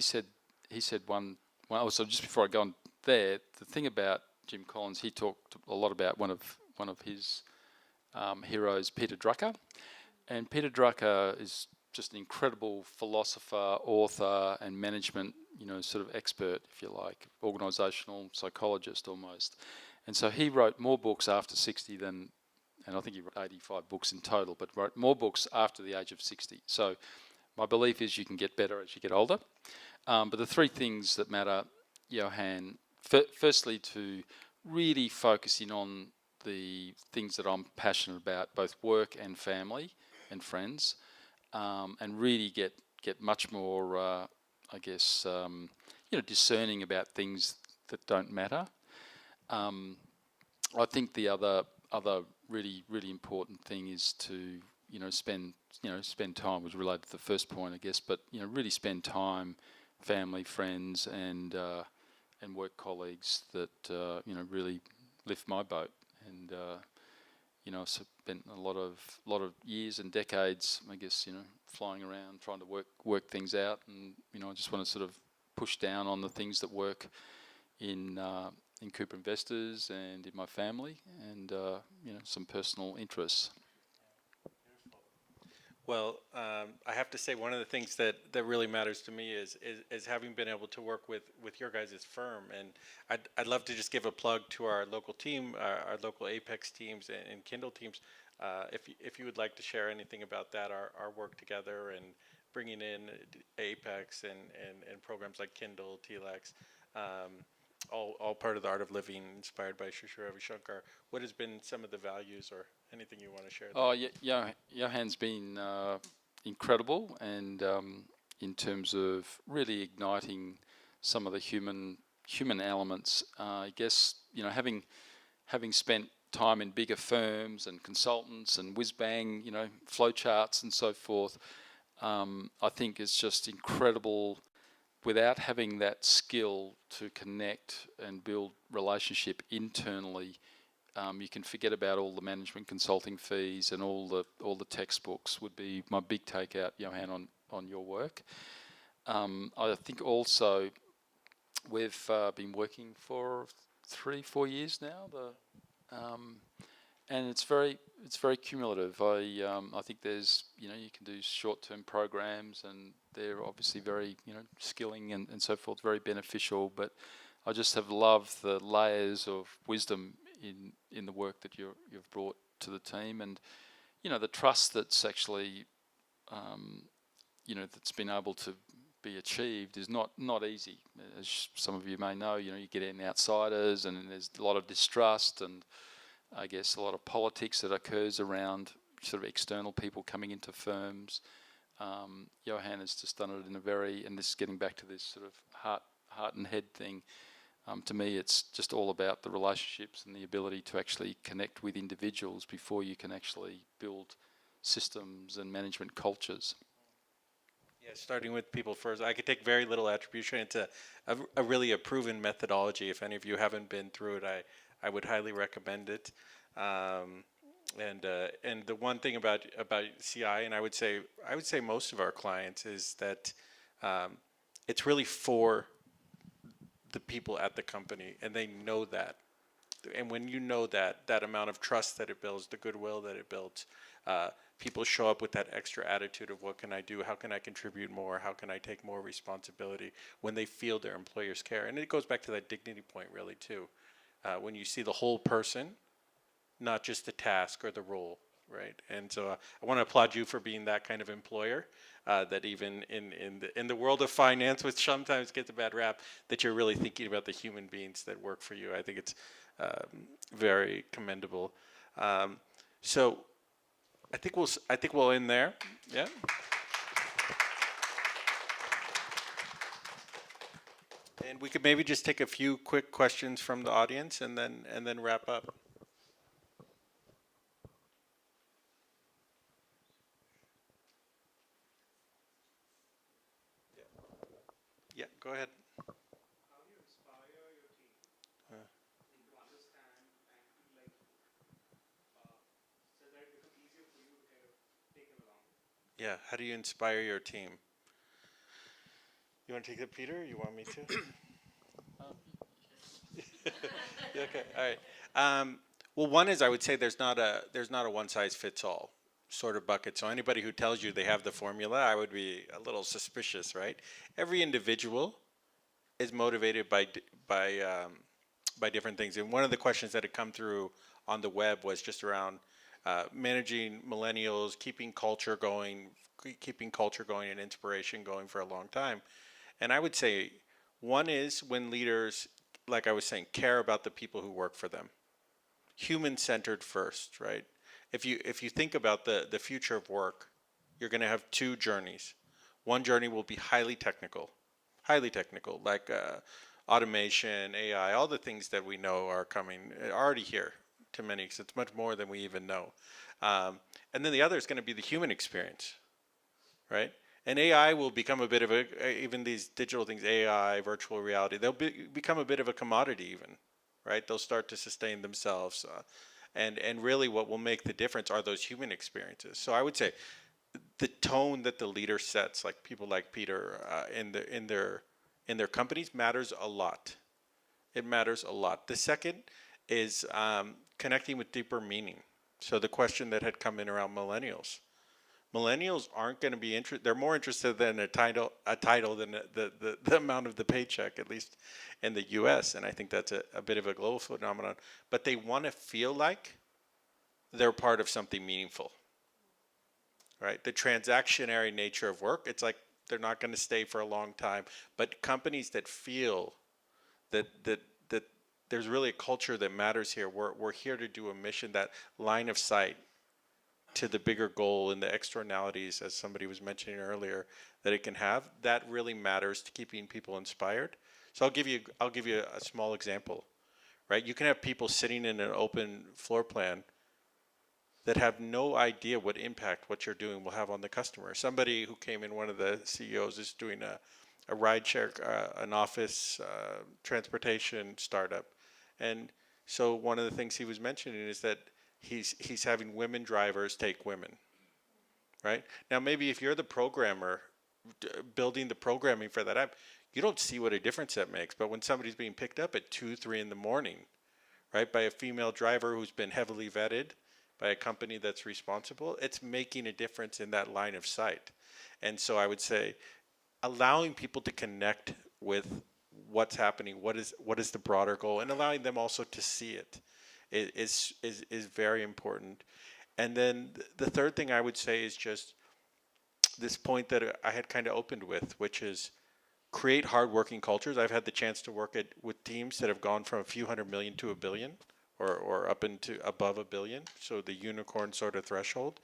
[SPEAKER 3] said one. Well, so just before I go on there, the thing about Jim Collins, he talked a lot about one of his heroes, Peter Drucker, and Peter Drucker is just an incredible philosopher, author, and management, sort of expert, if you like, organizational psychologist almost. And so he wrote more books after 60 and I think he wrote 85 books in total, but wrote more books after the age of 60. So my belief is you can get better as you get older. But the three things that matter, Johann, firstly, to really focus in on the things that I'm passionate about, both work and family and friends, and really get much more, I guess, discerning about things that don't matter. I think the other really important thing is to spend time, was related to the first point, I guess, but really spend time, family, friends, and work colleagues that really lift my boat. And I've spent a lot of years and decades, I guess, flying around trying to work things out, and I just want to sort of push down on the things that work in Cooper Investors and in my family, and some personal interests.
[SPEAKER 2] Well, I have to say one of the things that really matters to me is having been able to work with your guys' firm, and I'd love to just give a plug to our local team, our local Apex teams and Kindle teams. If you would like to share anything about that, our work together and bringing in Apex and programs like Kindle, TLEX, all part of the art of living, inspired by Ravi Shankar. What has been some of the values or anything you want to share there?
[SPEAKER 3] Oh, yeah, Johann's been incredible, and in terms of really igniting some of the human elements. I guess having spent time in bigger firms and consultants and whiz bang, flowcharts and so forth. I think it's just incredible. Without having that skill to connect and build relationship internally, you can forget about all the management consulting fees and all the textbooks. Would be my big takeout, Johann, on your work. I think also we've been working for 3-4 years now. And it's very cumulative. I think there's you can do short-term programs, and they're obviously very skilling and so forth, very beneficial. But I just have loved the layers of wisdom in the work that you've brought to the team, and the trust that's actually that's been able to be achieved is not easy. As some of you may know, you get in outsiders, and there's a lot of distrust, and I guess a lot of politics that occurs around sort of external people coming into firms. Johann has just done it in a very, and this is getting back to this sort of heart and head thing. To me, it's just all about the relationships and the ability to actually connect with individuals before you can actually build systems and management cultures.
[SPEAKER 2] Yeah, starting with people first. I could take very little attribution. It's a really proven methodology. If any of you haven't been through it, I would highly recommend it. And the one thing about CI, and I would say most of our clients, is that it's really for the people at the company, and they know that. And when you know that amount of trust that it builds, the goodwill that it builds, people show up with that extra attitude of what can I do, how can I contribute more, how can I take more responsibility when they feel their employers care. And it goes back to that dignity point really too. When you see the whole person, not just the task or the role, right? And so I want to applaud you for being that kind of employer, that even in the world of finance, which sometimes gets a bad rap, that you're really thinking about the human beings that work for you. I think it's very commendable. So I think we'll end there. Yeah. And we could maybe just take a few quick questions from the audience and then wrap up. Yeah, go ahead.
[SPEAKER 4] How do you inspire your team to understand and feel like so that it becomes easier for you to kind of take them along?
[SPEAKER 2] Yeah, how do you inspire your team? You want to take it, Peter? Or you want me to? Okay, all right. Well, one is I would say there's not a one size fits all sort of bucket. So anybody who tells you they have the formula, I would be a little suspicious, right? Every individual is motivated by different things. And one of the questions that had come through on the web was just around managing millennials, keeping culture going and inspiration going for a long time. And I would say one is when leaders, like I was saying, care about the people who work for them. Human-centered first, right? If you think about the future of work, you're going to have two journeys. One journey will be highly technical, like automation, AI, all the things that we know are coming, are already here to many extent. It's much more than we even know. And then the other is going to be the human experience, right? And AI will become a bit of even these digital things, AI, virtual reality, they'll become a bit of a commodity even, right? They'll start to sustain themselves. And really what will make the difference are those human experiences. So I would say the tone that the leader sets, like people like Peter, in their companies matters a lot. It matters a lot. The second is connecting with deeper meaning. So the question that had come in around millennials. Millennials aren't going to be interested. They're more interested than a title than the amount of the paycheck, at least in the U.S. And I think that's a bit of a global phenomenon. But they want to feel like they're part of something meaningful, right? The transactionary nature of work, it's like they're not going to stay for a long time. But companies that feel that there's really a culture that matters here. We're here to do a mission, that line of sight to the bigger goal and the externalities, as somebody was mentioning earlier, that it can have, that really matters to keeping people inspired. So I'll give you a small example, right? You can have people sitting in an open floor plan that have no idea what impact what you're doing will have on the customer. Somebody who came in, one of the CEOs is doing a ride share, an office transportation startup. And so one of the things he was mentioning is that he's having women drivers take women, right? Now maybe if you're the programmer building the programming for that app, you don't see what a difference that makes. But when somebody's being picked up at 2, 3 in the morning, right, by a female driver who's been heavily vetted by a company that's responsible, it's making a difference in that line of sight. And so I would say allowing people to connect with what's happening, what is the broader goal, and allowing them also to see it is very important. And then the third thing I would say is just this point that I had kind of opened with, which is create hardworking cultures. I've had the chance to work with teams that have gone from a few $100 million to $1 billion, or up into above $1 billion, so the unicorn sort of threshold.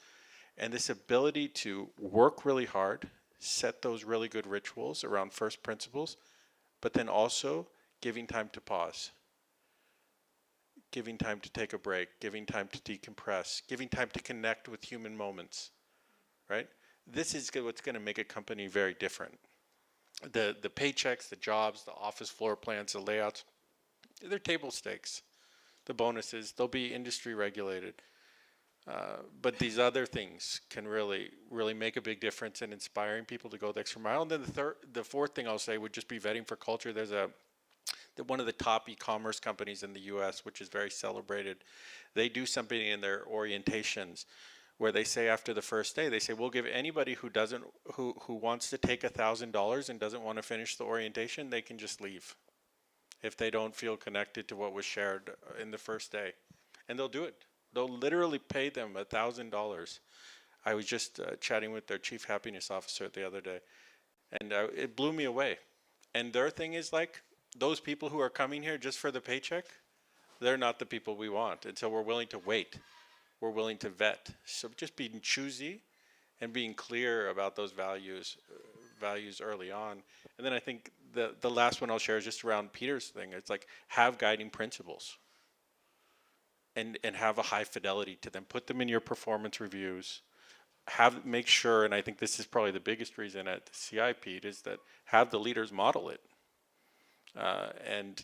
[SPEAKER 2] And this ability to work really hard, set those really good rituals around first principles, but then also giving time to pause, giving time to take a break, giving time to decompress, giving time to connect with human moments, right? This is what's going to make a company very different. The paychecks, the jobs, the office floor plans, the layouts, they're table stakes. The bonuses, they'll be industry regulated. But these other things can really make a big difference in inspiring people to go the extra mile. And then the fourth thing I'll say would just be vetting for culture. There's one of the top e-commerce companies in the US, which is very celebrated. They do something in their orientations where they say after the first day, they say, we'll give anybody who wants to take $1,000 and doesn't want to finish the orientation, they can just leave if they don't feel connected to what was shared in the first day. And they'll do it. They'll literally pay them $1,000. I was just chatting with their chief happiness officer the other day, and it blew me away. And their thing is like, those people who are coming here just for the paycheck, they're not the people we want. And so we're willing to wait. We're willing to vet. So just being choosy and being clear about those values early on. And then I think the last one I'll share is just around Peter's thing. It's like, have guiding principles and have a high fidelity to them. Put them in your performance reviews. Make sure, and I think this is probably the biggest reason at the CI, Pete, is that have the leaders model it. And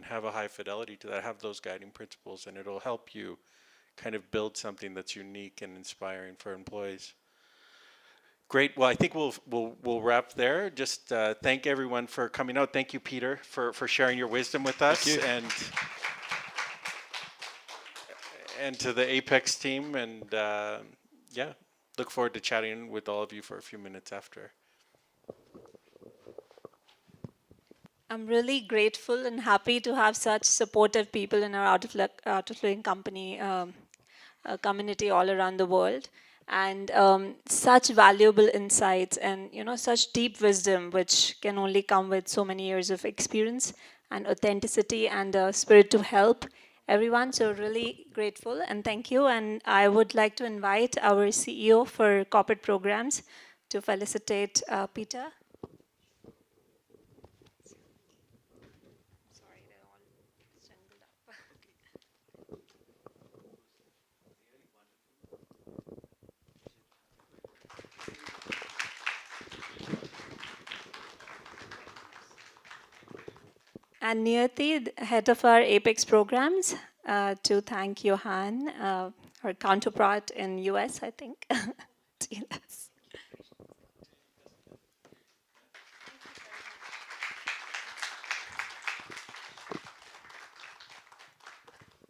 [SPEAKER 2] have a high fidelity to that, have those guiding principles, and it'll help you kind of build something that's unique and inspiring for employees. Great. Well, I think we'll wrap there. Just thank everyone for coming out. Thank you, Peter, for sharing your wisdom with us, and to the Apex team. And yeah, look forward to chatting with all of you for a few minutes after.
[SPEAKER 1] I'm really grateful and happy to have such supportive people in our Out of Living company community all around the world, and such valuable insights and such deep wisdom, which can only come with so many years of experience and authenticity and a spirit to help everyone. So really grateful and thank you. And I would like to invite our CEO for corporate programs to felicitate Peter. And Niyati, the head of our Apex programs, to thank Johann, her counterpart in US, I think. TLS.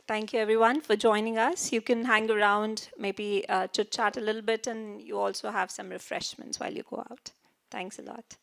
[SPEAKER 1] Thank you, everyone, for joining us. You can hang around, maybe chit-chat a little bit, and you also have some refreshments while you go out. Thanks a lot.